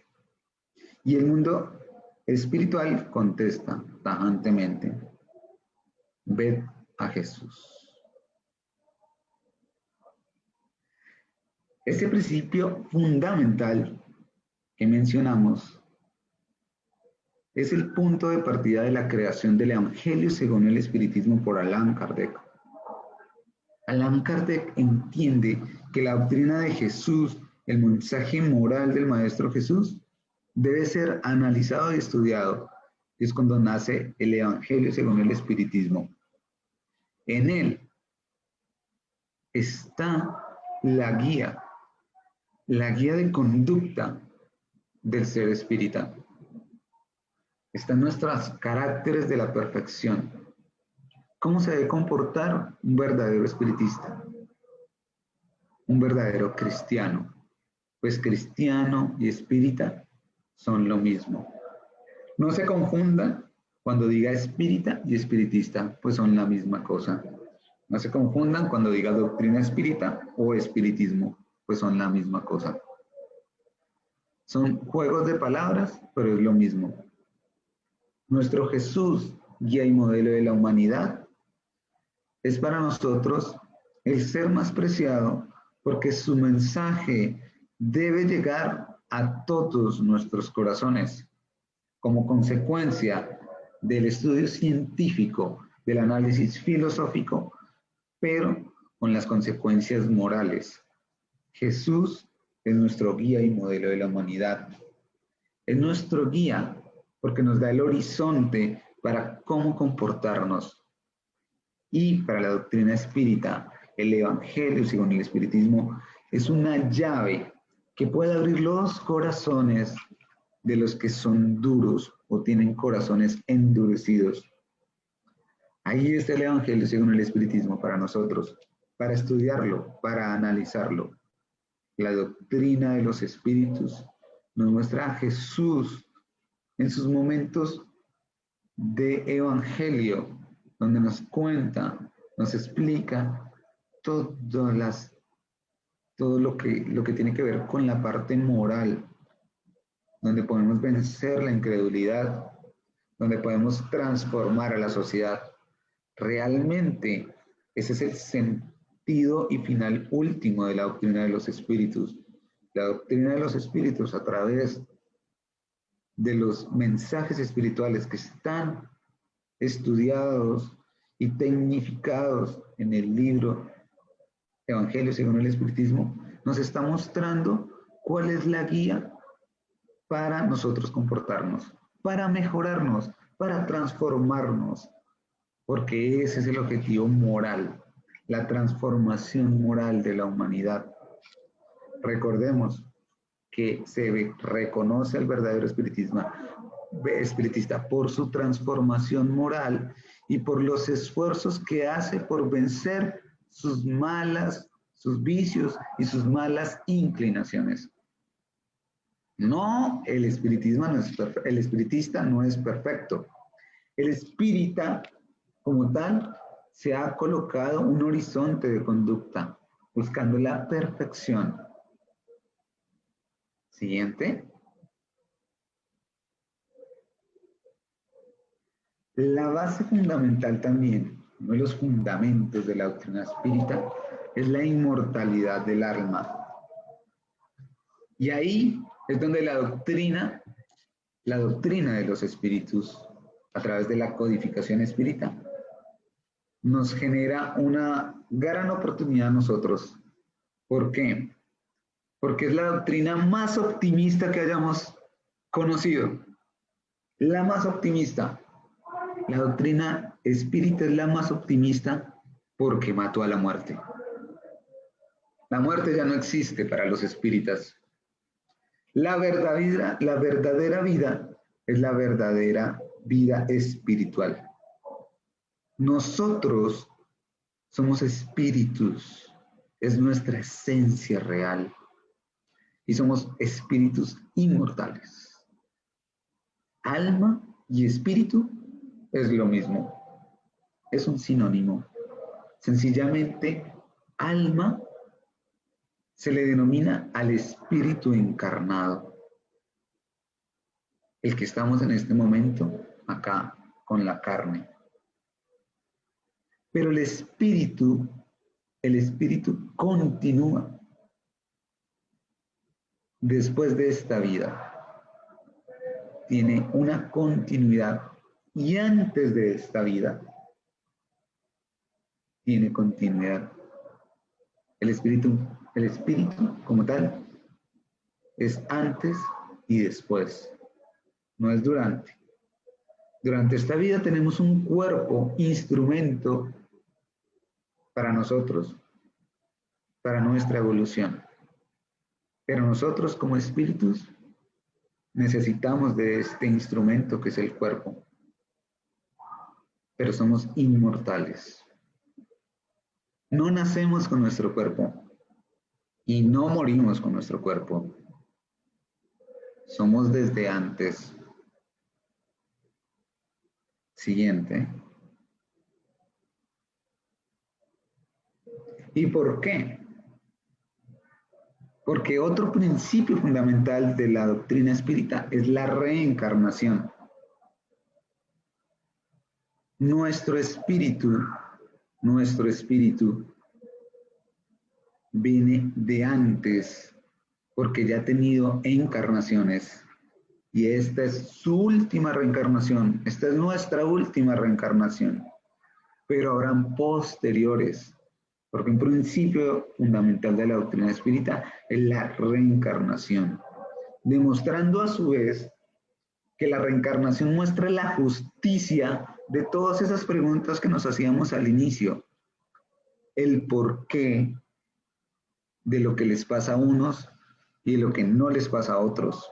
Y el mundo espiritual contesta tajantemente: ved a Jesús. Este principio fundamental que mencionamos es el punto de partida de la creación del Evangelio según el espiritismo por Allan Kardec. Allan Kardec entiende que la doctrina de Jesús, el mensaje moral del Maestro Jesús, debe ser analizado y estudiado. Y es cuando nace el Evangelio según el espiritismo. En él está la guía de conducta del ser espírita. Están nuestros caracteres de la perfección. ¿Cómo se debe comportar un verdadero espiritista? Un verdadero cristiano. Pues cristiano y espírita son lo mismo. No se confundan cuando diga espírita y espiritista, pues son la misma cosa. No se confundan cuando diga doctrina espírita o espiritismo, pues son la misma cosa. Son juegos de palabras, pero es lo mismo. Nuestro Jesús, guía y modelo de la humanidad, es para nosotros el ser más preciado porque su mensaje debe llegar a todos nuestros corazones como consecuencia del estudio científico, del análisis filosófico, pero con las consecuencias morales. Jesús es nuestro guía y modelo de la humanidad. Es nuestro guía porque nos da el horizonte para cómo comportarnos. Y para la doctrina espírita, el Evangelio, según el espiritismo, es una llave que puede abrir los corazones de los que son duros o tienen corazones endurecidos. Ahí está el Evangelio, según el espiritismo, para nosotros, para estudiarlo, para analizarlo. La doctrina de los espíritus nos muestra a Jesús en sus momentos de evangelio, donde nos cuenta, nos explica todo lo que tiene que ver con la parte moral, donde podemos vencer la incredulidad, donde podemos transformar a la sociedad. Realmente, ese es el sentido y final último de la doctrina de los espíritus. La doctrina de los espíritus, a través de los mensajes espirituales que están estudiados y tecnificados en el libro Evangelio según el Espiritismo, nos está mostrando cuál es la guía para nosotros comportarnos, para mejorarnos, para transformarnos, porque ese es el objetivo moral, la transformación moral de la humanidad. Recordemos que se reconoce al verdadero espiritista por su transformación moral y por los esfuerzos que hace por vencer sus vicios y sus malas inclinaciones. No, el espiritista no es perfecto. El espírita, como tal, se ha colocado un horizonte de conducta, buscando la perfección. Siguiente. La base fundamental también, uno de los fundamentos de la doctrina espírita, es la inmortalidad del alma. Y ahí es donde la doctrina de los espíritus, a través de la codificación espírita, nos genera una gran oportunidad a nosotros. ¿Por qué? Porque es la doctrina más optimista que hayamos conocido. La más optimista. La doctrina espírita es la más optimista porque mató a la muerte. La muerte ya no existe para los espíritas. La verdadera vida es la verdadera vida espiritual. Nosotros somos espíritus, es nuestra esencia real. Y somos espíritus inmortales. Alma y espíritu es lo mismo. Es un sinónimo. Sencillamente, alma se le denomina al espíritu encarnado. El que estamos en este momento acá con la carne. Pero el espíritu continúa después de esta vida. Tiene una continuidad y antes de esta vida tiene continuidad. El espíritu como tal es antes y después, no es durante. Durante esta vida tenemos un cuerpo, instrumento para nosotros, para nuestra evolución. Pero nosotros como espíritus necesitamos de este instrumento que es el cuerpo. Pero somos inmortales. No nacemos con nuestro cuerpo y no morimos con nuestro cuerpo. Somos desde antes. Siguiente. ¿Y por qué? Porque otro principio fundamental de la doctrina espírita es la reencarnación. nuestro espíritu viene de antes, porque ya ha tenido encarnaciones. Y esta es su última reencarnación, esta es nuestra última reencarnación. Pero habrán posteriores, porque un principio fundamental de la doctrina espírita es la reencarnación, demostrando a su vez que la reencarnación muestra la justicia de todas esas preguntas que nos hacíamos al inicio, el porqué de lo que les pasa a unos y de lo que no les pasa a otros,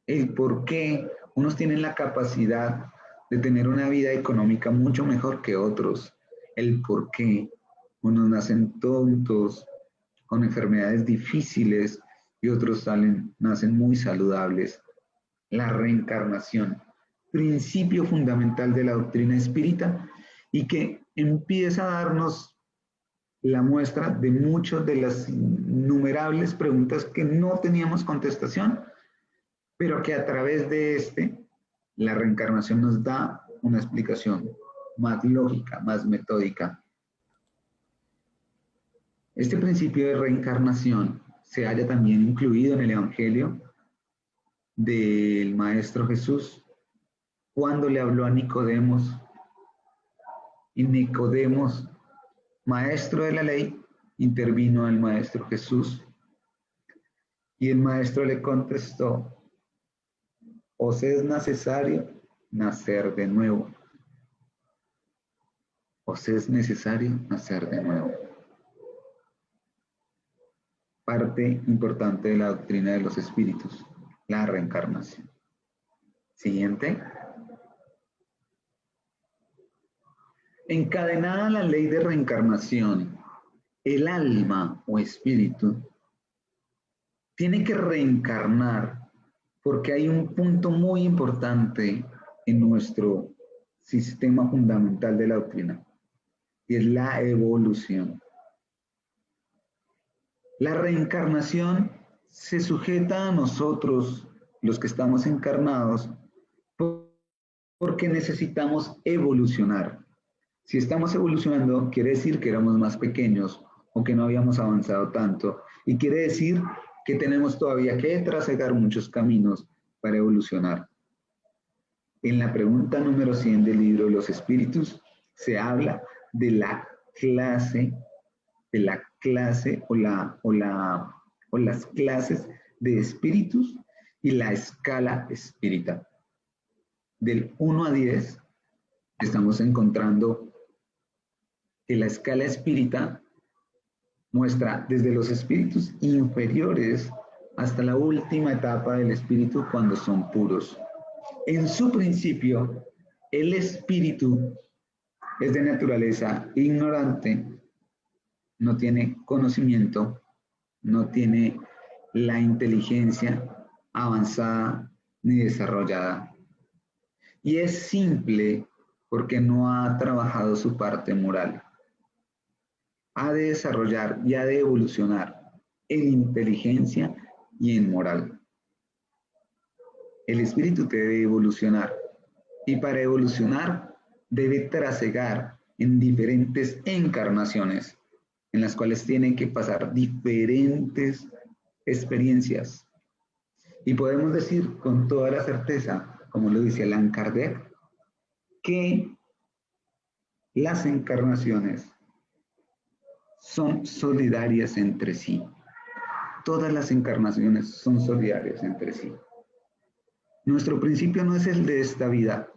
el porqué unos tienen la capacidad de tener una vida económica mucho mejor que otros, el porqué unos nacen tontos, con enfermedades difíciles y otros nacen muy saludables. La reencarnación, principio fundamental de la doctrina espírita y que empieza a darnos la muestra de muchas de las innumerables preguntas que no teníamos contestación, pero que a través de la reencarnación nos da una explicación más lógica, más metódica. Este principio de reencarnación se halla también incluido en el Evangelio del Maestro Jesús cuando le habló a Nicodemos, y Nicodemos, maestro de la ley, intervino al Maestro Jesús y el Maestro le contestó: os es necesario nacer de nuevo. Os es necesario nacer de nuevo. Parte importante de la doctrina de los espíritus, la reencarnación. Siguiente. Encadenada a la ley de reencarnación, el alma o espíritu tiene que reencarnar porque hay un punto muy importante en nuestro sistema fundamental de la doctrina, y es la evolución. La reencarnación se sujeta a nosotros, los que estamos encarnados, porque necesitamos evolucionar. Si estamos evolucionando, quiere decir que éramos más pequeños o que no habíamos avanzado tanto, y quiere decir que tenemos todavía que trasegar muchos caminos para evolucionar. En la pregunta número 100 del libro de los espíritus se habla de la clase o las clases de espíritus y la escala espírita. Del 1 a 10 estamos encontrando que la escala espírita muestra desde los espíritus inferiores hasta la última etapa del espíritu cuando son puros. En su principio, el espíritu es de naturaleza ignorante, no tiene conocimiento, no tiene la inteligencia avanzada ni desarrollada. Y es simple porque no ha trabajado su parte moral. Ha de desarrollar y ha de evolucionar en inteligencia y en moral. El espíritu debe evolucionar, y para evolucionar debe trasegar en diferentes encarnaciones, en las cuales tiene que pasar diferentes experiencias. Y podemos decir con toda la certeza, como lo dice Allan Kardec, que las encarnaciones son solidarias entre sí. Todas las encarnaciones son solidarias entre sí. Nuestro principio no es el de esta vida.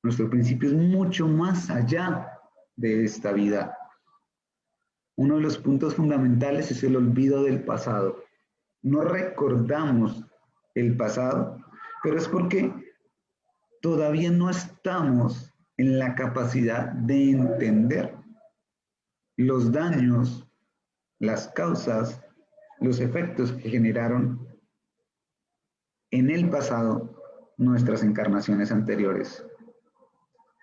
Nuestro principio es mucho más allá de esta vida. Uno de los puntos fundamentales es el olvido del pasado. No recordamos el pasado, pero es porque todavía no estamos en la capacidad de entender los daños, las causas, los efectos que generaron en el pasado nuestras encarnaciones anteriores.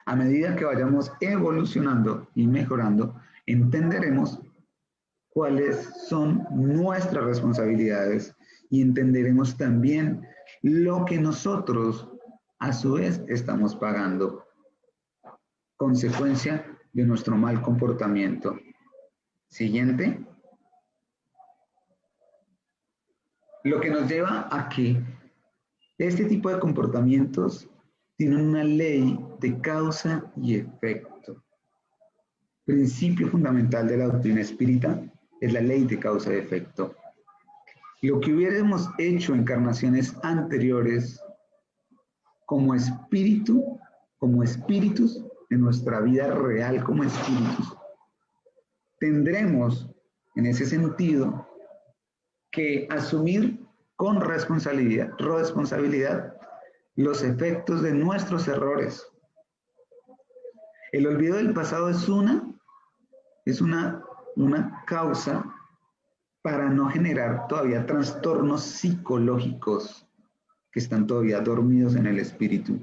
A medida que vayamos evolucionando y mejorando, entenderemos cuáles son nuestras responsabilidades y entenderemos también lo que nosotros a su vez estamos pagando. consecuencia de nuestro mal comportamiento. Siguiente. Lo que nos lleva a que este tipo de comportamientos tienen una ley de causa y efecto. Principio fundamental de la doctrina espírita es la ley de causa y efecto. Lo que hubiéramos hecho en encarnaciones anteriores como espíritu, como espíritus, en nuestra vida real como espíritus, tendremos en ese sentido que asumir con responsabilidad los efectos de nuestros errores. El olvido del pasado es una causa para no generar todavía trastornos psicológicos que están todavía dormidos en el espíritu.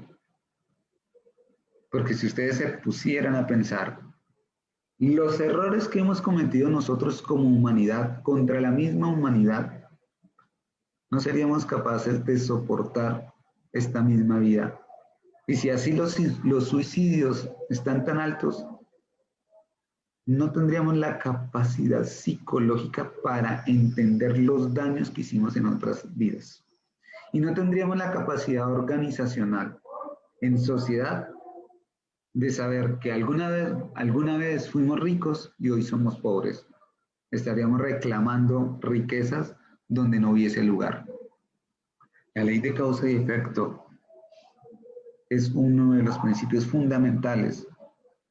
Porque si ustedes se pusieran a pensar, los errores que hemos cometido nosotros como humanidad contra la misma humanidad, no seríamos capaces de soportar esta misma vida. Y si así los suicidios están tan altos, no tendríamos la capacidad psicológica para entender los daños que hicimos en otras vidas. Y no tendríamos la capacidad organizacional en sociedad de saber que alguna vez fuimos ricos y hoy somos pobres. Estaríamos reclamando riquezas donde no hubiese lugar. La ley de causa y efecto es uno de los principios fundamentales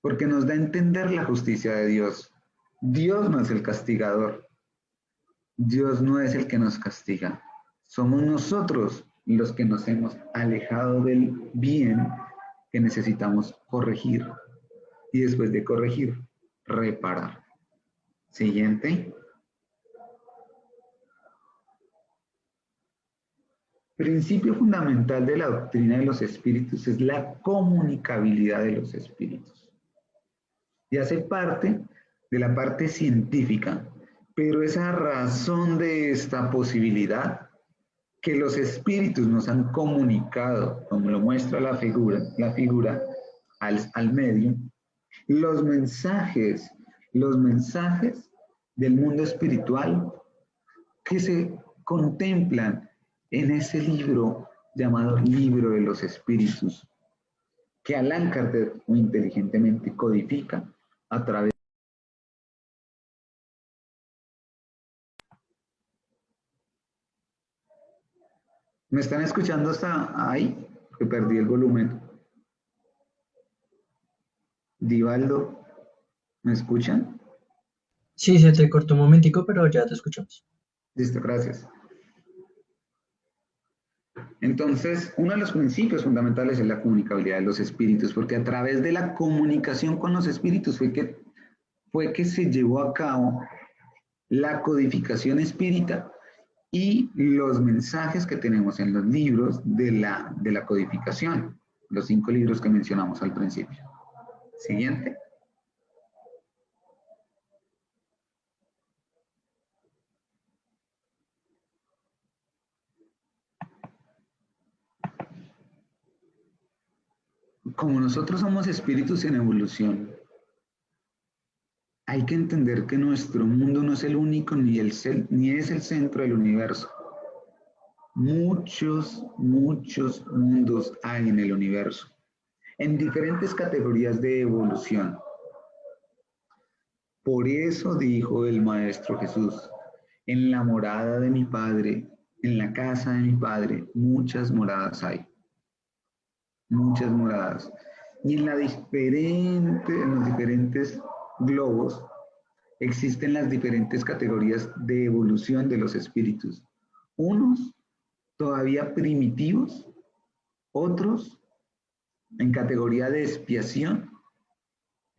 porque nos da a entender la justicia de Dios. Dios no es el castigador. Dios no es el que nos castiga. Somos nosotros los que nos hemos alejado del bien que necesitamos corregir. Y después de corregir, reparar. Siguiente. Principio fundamental de la doctrina de los espíritus es la comunicabilidad de los espíritus. Y hace parte de la parte científica, pero esa razón de esta posibilidad que los espíritus nos han comunicado, como lo muestra la figura al medio, los mensajes del mundo espiritual que se contemplan en ese libro llamado Libro de los Espíritus, que Allan Kardec muy inteligentemente codifica a través. ¿Me están escuchando hasta ahí? Que perdí el volumen. Divaldo, ¿me escuchan? Sí, se te cortó un momentico, pero ya te escuchamos. Listo, gracias. Entonces, uno de los principios fundamentales es la comunicabilidad de los espíritus, porque a través de la comunicación con los espíritus fue que se llevó a cabo la codificación espírita y los mensajes que tenemos en los libros de la codificación, los 5 libros que mencionamos al principio. Siguiente. Como nosotros somos espíritus en evolución, hay que entender que nuestro mundo no es el único ni es el centro del universo. Muchos mundos hay en el universo, en diferentes categorías de evolución. Por eso dijo el Maestro Jesús, en la morada de mi Padre, en la casa de mi Padre, muchas moradas hay. Muchas moradas. Y en los diferentes globos existen las diferentes categorías de evolución de los espíritus. Unos todavía primitivos, otros en categoría de expiación,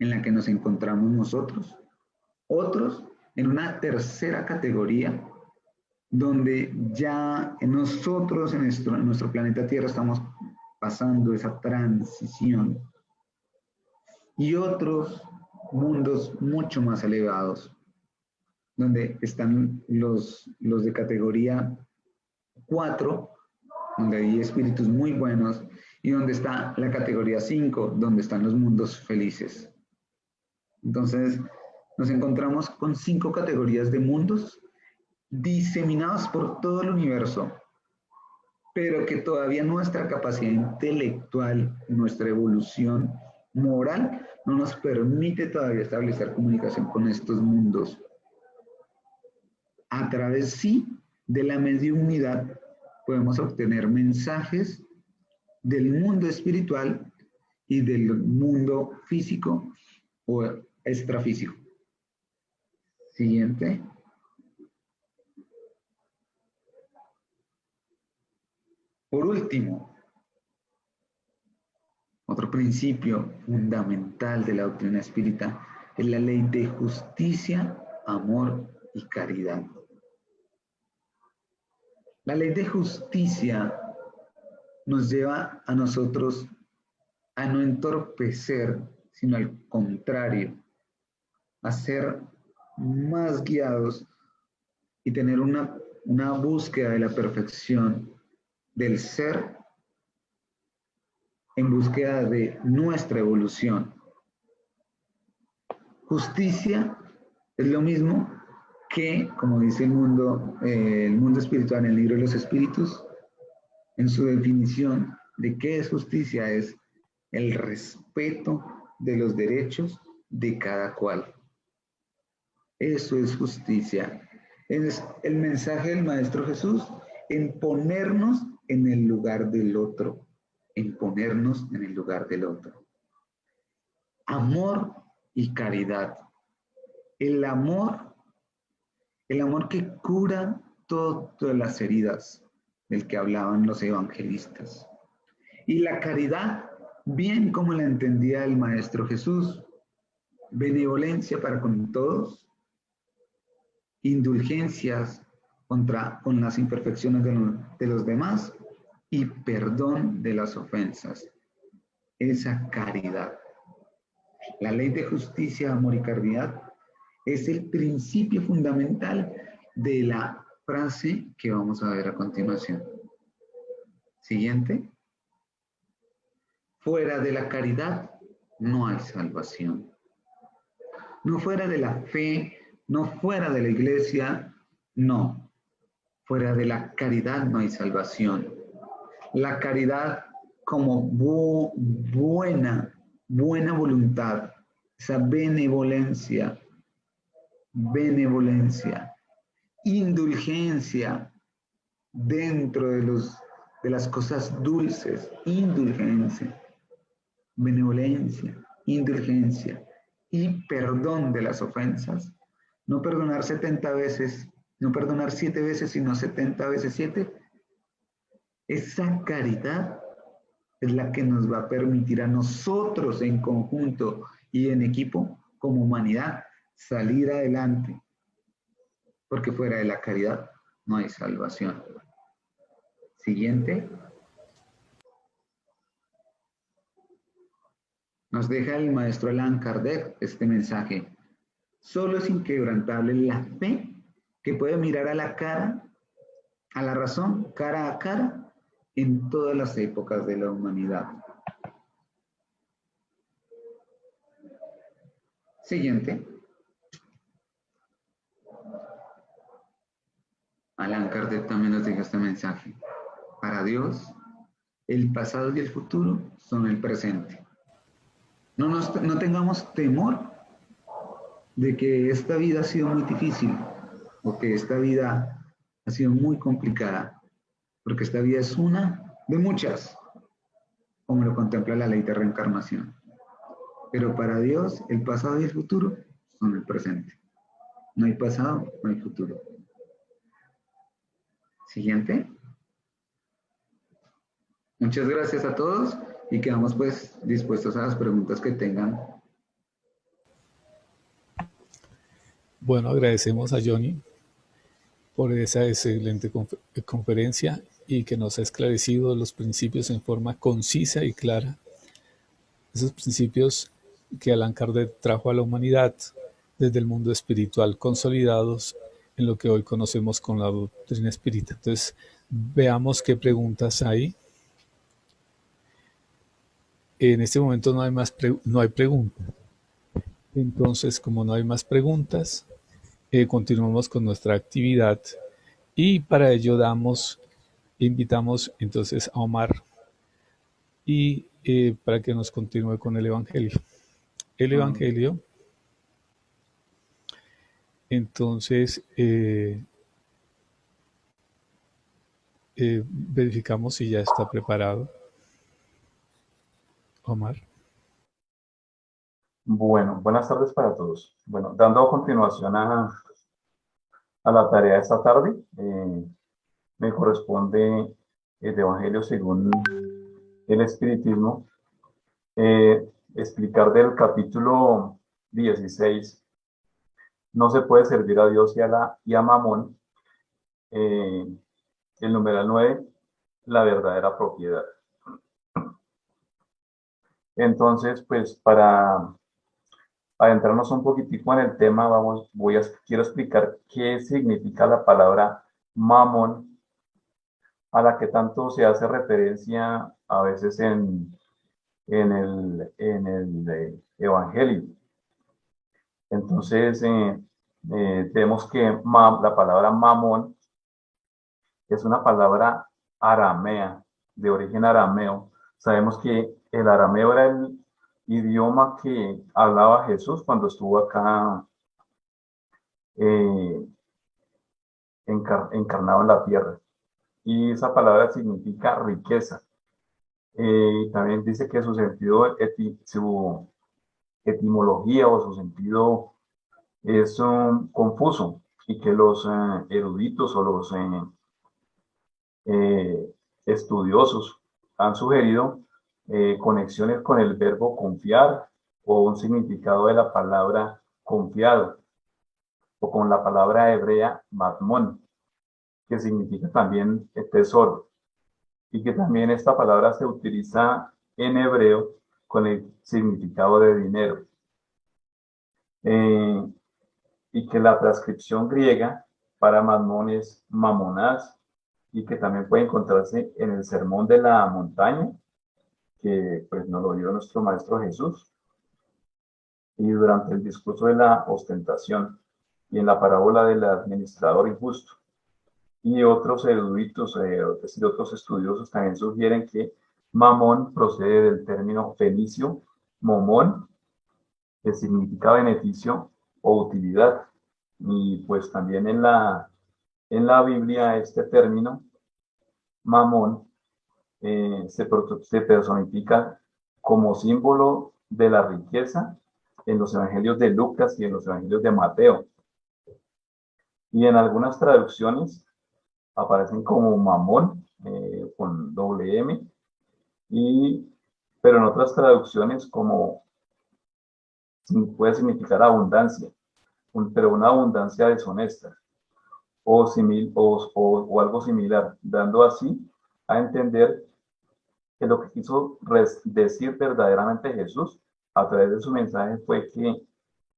en la que nos encontramos nosotros, otros en una tercera categoría, donde ya nosotros en nuestro planeta Tierra estamos pasando esa transición, y otros mundos mucho más elevados, donde están los de categoría 4, donde hay espíritus muy buenos, y donde está la categoría 5, donde están los mundos felices. Entonces, nos encontramos con 5 categorías de mundos diseminados por todo el universo, pero que todavía nuestra capacidad intelectual, nuestra evolución moral, no nos permite todavía establecer comunicación con estos mundos. A través, sí, de la mediunidad podemos obtener mensajes del mundo espiritual y del mundo físico o extrafísico. Siguiente. Por último, otro principio fundamental de la doctrina espírita es la ley de justicia, amor y caridad. La ley de justicia nos lleva a nosotros a no entorpecer, sino al contrario, a ser más guiados y tener una búsqueda de la perfección del ser en búsqueda de nuestra evolución. Justicia es lo mismo que, como dice el mundo espiritual en el libro de los espíritus, en su definición de qué es justicia, es el respeto de los derechos de cada cual. Eso es justicia. Es el mensaje del Maestro Jesús en ponernos en el lugar del otro, en ponernos en el lugar del otro. Amor y caridad. El amor que cura todas las heridas del que hablaban los evangelistas. Y la caridad, bien como la entendía el Maestro Jesús, benevolencia para con todos, indulgencias con las imperfecciones de los demás y perdón de las ofensas. Esa caridad. La ley de justicia, amor y caridad es el principio fundamental de la frase que vamos a ver a continuación. Siguiente. Fuera de la caridad no hay salvación. No fuera de la fe, no fuera de la iglesia, no. Fuera de la caridad no hay salvación. La caridad como buena voluntad, esa benevolencia, indulgencia dentro de las cosas dulces, indulgencia, benevolencia, indulgencia y perdón de las ofensas. No perdonar 70 veces, no perdonar 7 veces, sino 70 veces 7. Esa caridad es la que nos va a permitir a nosotros en conjunto y en equipo, como humanidad, salir adelante. Porque fuera de la caridad no hay salvación. Siguiente. Nos deja el maestro Allan Kardec este mensaje. Solo es inquebrantable la fe que puede mirar a la cara, a la razón, cara a cara, en todas las épocas de la humanidad. Siguiente. Allan Kardec también nos deja este mensaje. Para Dios, el pasado y el futuro son el presente. No tengamos temor de que esta vida ha sido muy difícil o que esta vida ha sido muy complicada, porque esta vida es una de muchas, como lo contempla la ley de reencarnación. Pero para Dios, el pasado y el futuro son el presente. No hay pasado, no hay futuro. Siguiente. Muchas gracias a todos y quedamos pues dispuestos a las preguntas que tengan. Bueno, agradecemos a Johnny por esa excelente conferencia y que nos ha esclarecido los principios en forma concisa y clara. Esos principios que Allan Kardec trajo a la humanidad desde el mundo espiritual, consolidados en lo que hoy conocemos con la doctrina espírita. Entonces, veamos qué preguntas hay. En este momento no hay preguntas. Entonces, como no hay más preguntas, continuamos con nuestra actividad y para ello invitamos entonces a Omar y para que nos continúe con el Evangelio. El Evangelio, entonces, verificamos si ya está preparado. Omar. Bueno, buenas tardes para todos. Bueno, dando continuación a la tarea de esta tarde, me corresponde el Evangelio según el Espiritismo, explicar del capítulo 16, no se puede servir a Dios y a Mamón, el numeral 9, la verdadera propiedad. Entonces, pues para adentrarnos un poquitico en el tema, quiero explicar qué significa la palabra mamón, a la que tanto se hace referencia a veces en el Evangelio. Entonces, vemos que la palabra mamón es una palabra aramea, de origen arameo. Sabemos que el arameo era el idioma que hablaba Jesús cuando estuvo acá encarnado en la tierra. Y esa palabra significa riqueza. También dice que su sentido, su etimología o su sentido es confuso y que los eruditos o los estudiosos han sugerido conexiones con el verbo confiar o un significado de la palabra confiado o con la palabra hebrea matmón, que significa también tesoro, y que también esta palabra se utiliza en hebreo con el significado de dinero. Y que la transcripción griega para matmón es mamonás, y que también puede encontrarse en el Sermón de la Montaña, que pues nos lo dio nuestro Maestro Jesús, y durante el discurso de la ostentación, y en la parábola del administrador injusto. Y otros eruditos, es decir, otros estudiosos también sugieren que mamón procede del término fenicio momón, que significa beneficio o utilidad. Y pues también en la Biblia este término mamón se personifica como símbolo de la riqueza en los evangelios de Lucas y en los evangelios de Mateo. Y en algunas traducciones aparecen como mamón, con doble M, pero en otras traducciones puede significar abundancia, pero una abundancia deshonesta o algo similar, dando así a entender que lo que quiso decir verdaderamente Jesús a través de su mensaje fue que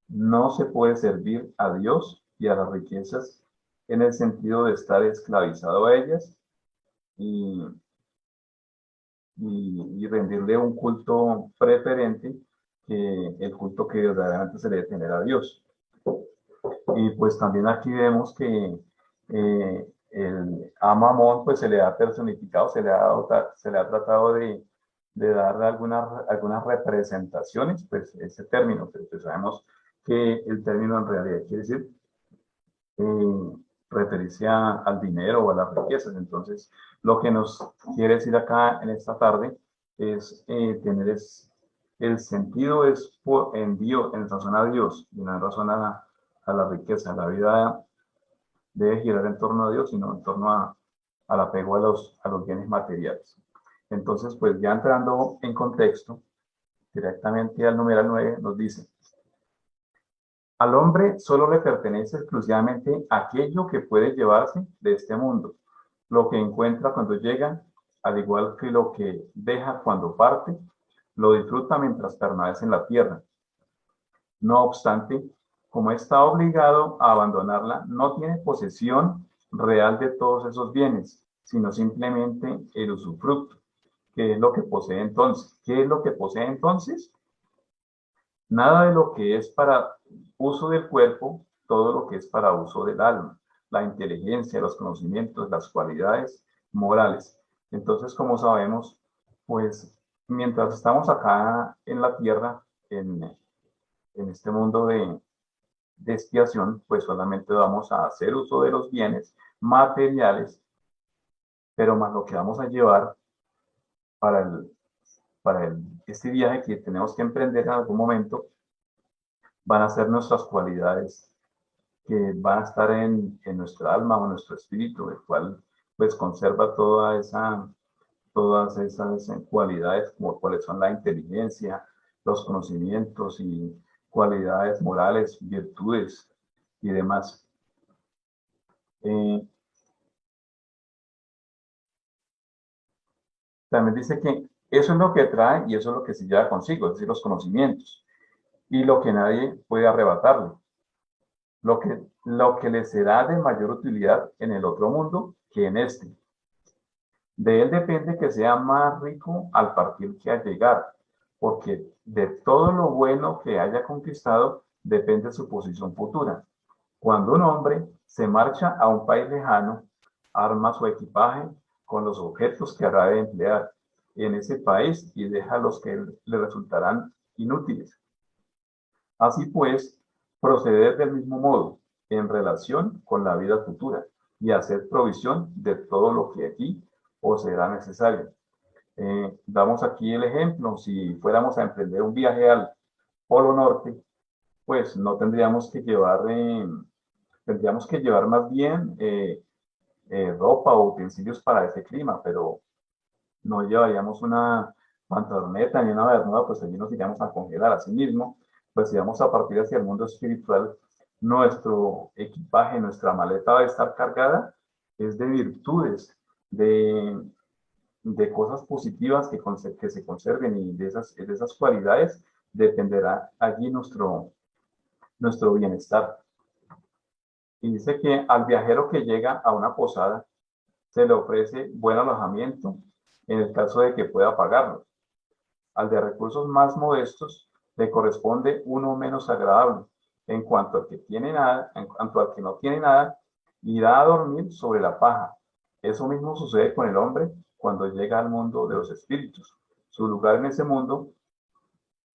no se puede servir a Dios y a las riquezas en el sentido de estar esclavizado a ellas y rendirle un culto preferente que el culto que verdaderamente se debe tener a Dios. Y pues también aquí vemos que a Mamón pues se le ha personificado, se le ha tratado de darle algunas representaciones, pues ese término, pero pues sabemos que el término en realidad quiere decir referirse al dinero o a las riquezas. Entonces, lo que nos quiere decir acá en esta tarde es tener el sentido es en Dios, en razón a Dios, y no en razón a la riqueza. La vida debe girar en torno a Dios y no en torno al apego a los bienes materiales. Entonces, pues ya entrando en contexto, directamente al numeral 9 nos dice: al hombre solo le pertenece exclusivamente aquello que puede llevarse de este mundo, lo que encuentra cuando llega, al igual que lo que deja cuando parte, lo disfruta mientras permanece en la tierra. No obstante, como está obligado a abandonarla, no tiene posesión real de todos esos bienes, sino simplemente el usufructo, ¿Qué es lo que posee entonces? ¿Qué es lo que posee entonces? Nada de lo que es para uso del cuerpo, todo lo que es para uso del alma, la inteligencia, los conocimientos, las cualidades morales. Entonces, como sabemos, pues mientras estamos acá en la tierra, en este mundo de expiación, pues solamente vamos a hacer uso de los bienes materiales, pero más lo que vamos a llevar para este viaje que tenemos que emprender en algún momento, van a ser nuestras cualidades que van a estar en nuestra alma o en nuestro espíritu, el cual pues conserva todas esas cualidades, como cuáles son la inteligencia, los conocimientos y cualidades morales, virtudes y demás. También dice que eso es lo que trae y eso es lo que se lleva consigo, es decir, los conocimientos, y lo que nadie puede arrebatarle, lo que le será de mayor utilidad en el otro mundo que en este. De él depende que sea más rico al partir que al llegar, porque de todo lo bueno que haya conquistado depende su posición futura. Cuando un hombre se marcha a un país lejano, arma su equipaje con los objetos que habrá de emplear en ese país y deja los que le resultarán inútiles. Así pues, proceder del mismo modo en relación con la vida futura y hacer provisión de todo lo que aquí os será necesario. Damos aquí el ejemplo: si fuéramos a emprender un viaje al Polo Norte, pues no tendríamos que llevar más bien ropa o utensilios para ese clima, pero no llevaríamos una pantaloneta ni una bermuda, pues allí nos iríamos a congelar. Asimismo, pues si vamos a partir hacia el mundo espiritual, nuestro equipaje, nuestra maleta va a estar cargada es de virtudes, de cosas positivas que se conserven, y de esas cualidades dependerá allí nuestro bienestar. Y dice que al viajero que llega a una posada se le ofrece buen alojamiento en el caso de que pueda pagarlo. Al de recursos más modestos le corresponde uno menos agradable. En cuanto al que no tiene nada, irá a dormir sobre la paja. Eso mismo sucede con el hombre cuando llega al mundo de los espíritus. Su lugar en ese mundo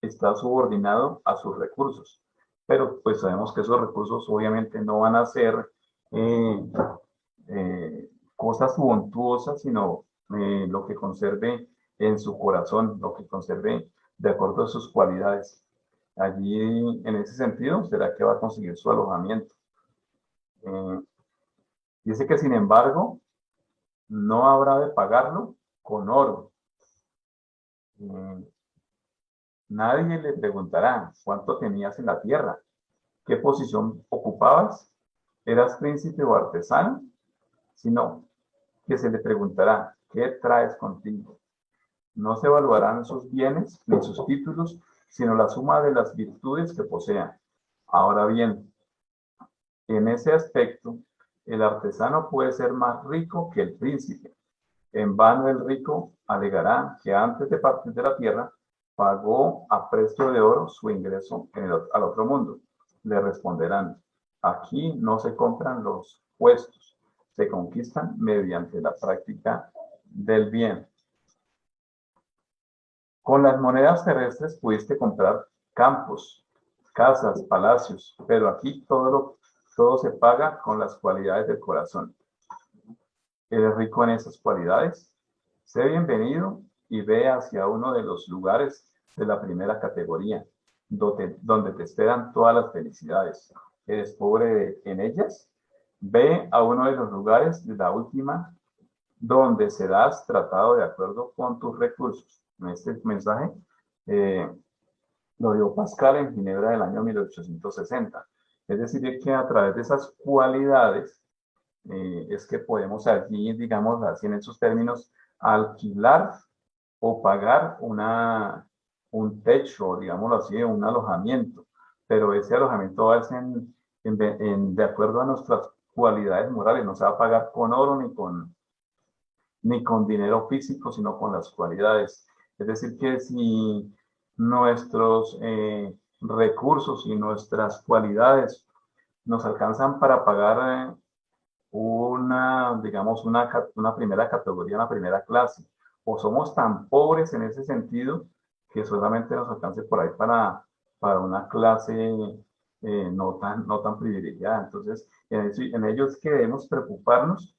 está subordinado a sus recursos. Pero pues sabemos que esos recursos obviamente no van a ser cosas suntuosas, sino lo que conserve en su corazón, lo que conserve de acuerdo a sus cualidades. Allí, en ese sentido, será que va a conseguir su alojamiento. Dice que, sin embargo, no habrá de pagarlo con oro. Nadie le preguntará cuánto tenías en la tierra, qué posición ocupabas, eras príncipe o artesano, sino que se le preguntará, ¿qué traes contigo? No se evaluarán sus bienes ni sus títulos, sino la suma de las virtudes que posean. Ahora bien, en ese aspecto, el artesano puede ser más rico que el príncipe. En vano el rico alegará que antes de partir de la tierra pagó a precio de oro su ingreso al otro mundo. Le responderán, aquí no se compran los puestos, se conquistan mediante la práctica del bien. Con las monedas terrestres pudiste comprar campos, casas, palacios, pero aquí todo se paga con las cualidades del corazón. ¿Eres rico en esas cualidades? Sé bienvenido y ve hacia uno de los lugares de la primera categoría, donde te esperan todas las felicidades. ¿Eres pobre en ellas? Ve a uno de los lugares de la última, donde serás tratado de acuerdo con tus recursos. Este mensaje lo dio Pascal en Ginebra del año 1860. Es decir, que a través de esas cualidades es que podemos allí, digamos así en esos términos, alquilar o pagar un techo, digámoslo así, un alojamiento. Pero ese alojamiento va a ser de acuerdo a nuestras cualidades morales, no se va a pagar con oro ni con dinero físico, sino con las cualidades. Es decir, que si nuestros recursos y nuestras cualidades nos alcanzan para pagar digamos, una primera categoría, una primera clase, o somos tan pobres en ese sentido que solamente nos alcance por ahí para una clase no tan privilegiada. Entonces, en ello es que debemos preocuparnos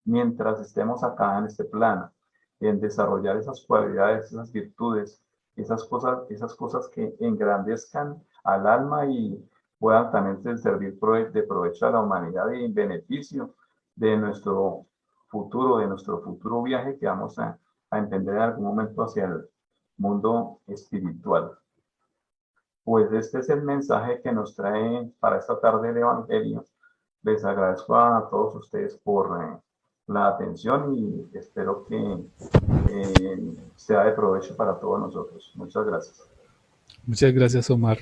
mientras estemos acá en este plano, en desarrollar esas cualidades, esas virtudes, esas cosas que engrandezcan al alma y puedan también servir de provecho a la humanidad y en beneficio de nuestro futuro viaje que vamos a emprender en algún momento hacia el mundo espiritual. Pues este es el mensaje que nos trae para esta tarde el Evangelio. Les agradezco a todos ustedes por la atención y espero que sea de provecho para todos nosotros. Muchas gracias. Muchas gracias, Omar.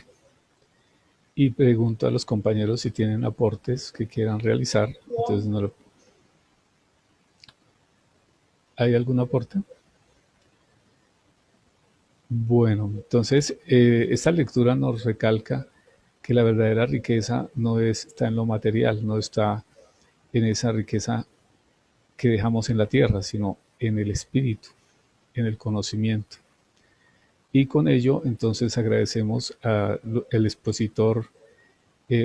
Y pregunto a los compañeros si tienen aportes que quieran realizar. Entonces, ¿hay algún aporte? Bueno, entonces esta lectura nos recalca que la verdadera riqueza no está en lo material, no está en esa riqueza que dejamos en la tierra, sino en el espíritu, en el conocimiento. Y con ello, entonces, agradecemos al expositor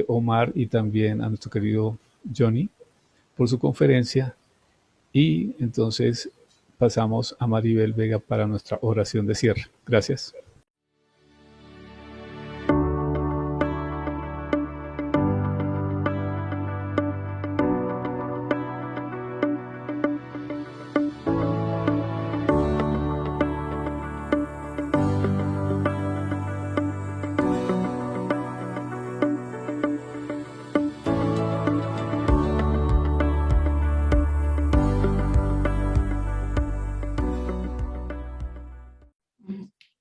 Omar y también a nuestro querido Johnny por su conferencia. Y entonces pasamos a Maribel Vega para nuestra oración de cierre. Gracias.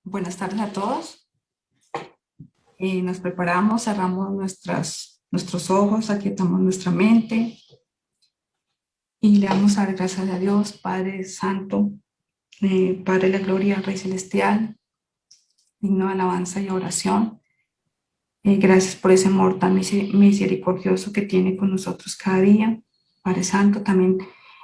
Buenas tardes a todos. Nos preparamos, cerramos nuestros ojos, aquietamos nuestra mente y le damos a dar gracias a Dios, Padre Santo, Padre de la Gloria, Rey Celestial, digno de alabanza y oración. Gracias por ese amor tan misericordioso que tiene con nosotros cada día. Padre Santo, también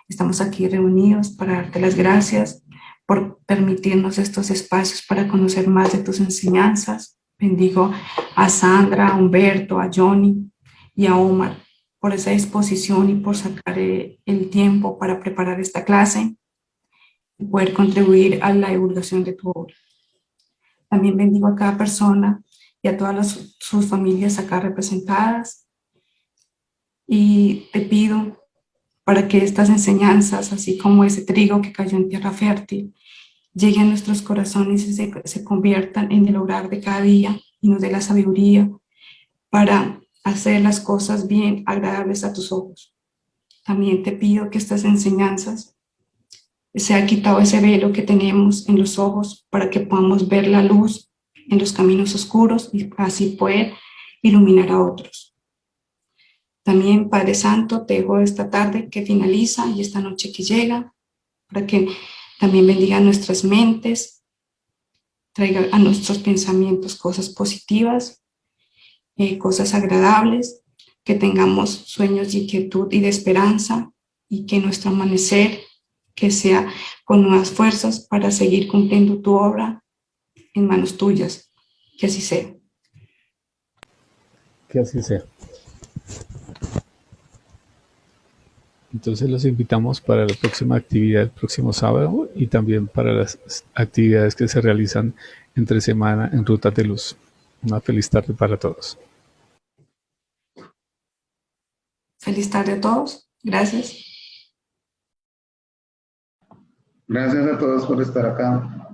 estamos aquí reunidos para darte las gracias por permitirnos estos espacios para conocer más de tus enseñanzas. Bendigo a Sandra, a Humberto, a Johnny y a Omar por esa disposición y por sacar el tiempo para preparar esta clase y poder contribuir a la divulgación de tu obra. También bendigo a cada persona y a todas sus familias acá representadas y te pido para que estas enseñanzas, así como ese trigo que cayó en tierra fértil, lleguen a nuestros corazones y se conviertan en el obrar de cada día y nos dé la sabiduría para hacer las cosas bien agradables a tus ojos. También te pido que estas enseñanzas se ha quitado ese velo que tenemos en los ojos para que podamos ver la luz en los caminos oscuros y así poder iluminar a otros. También, Padre Santo, te dejo esta tarde que finaliza y esta noche que llega, para que también bendiga nuestras mentes, traiga a nuestros pensamientos cosas positivas, cosas agradables, que tengamos sueños de quietud y de esperanza, y que nuestro amanecer, que sea con nuevas fuerzas para seguir cumpliendo tu obra en manos tuyas. Que así sea. Que así sea. Entonces los invitamos para la próxima actividad el próximo sábado y también para las actividades que se realizan entre semana en Rutas de Luz. Una feliz tarde para todos. Feliz tarde a todos. Gracias. Gracias a todos por estar acá.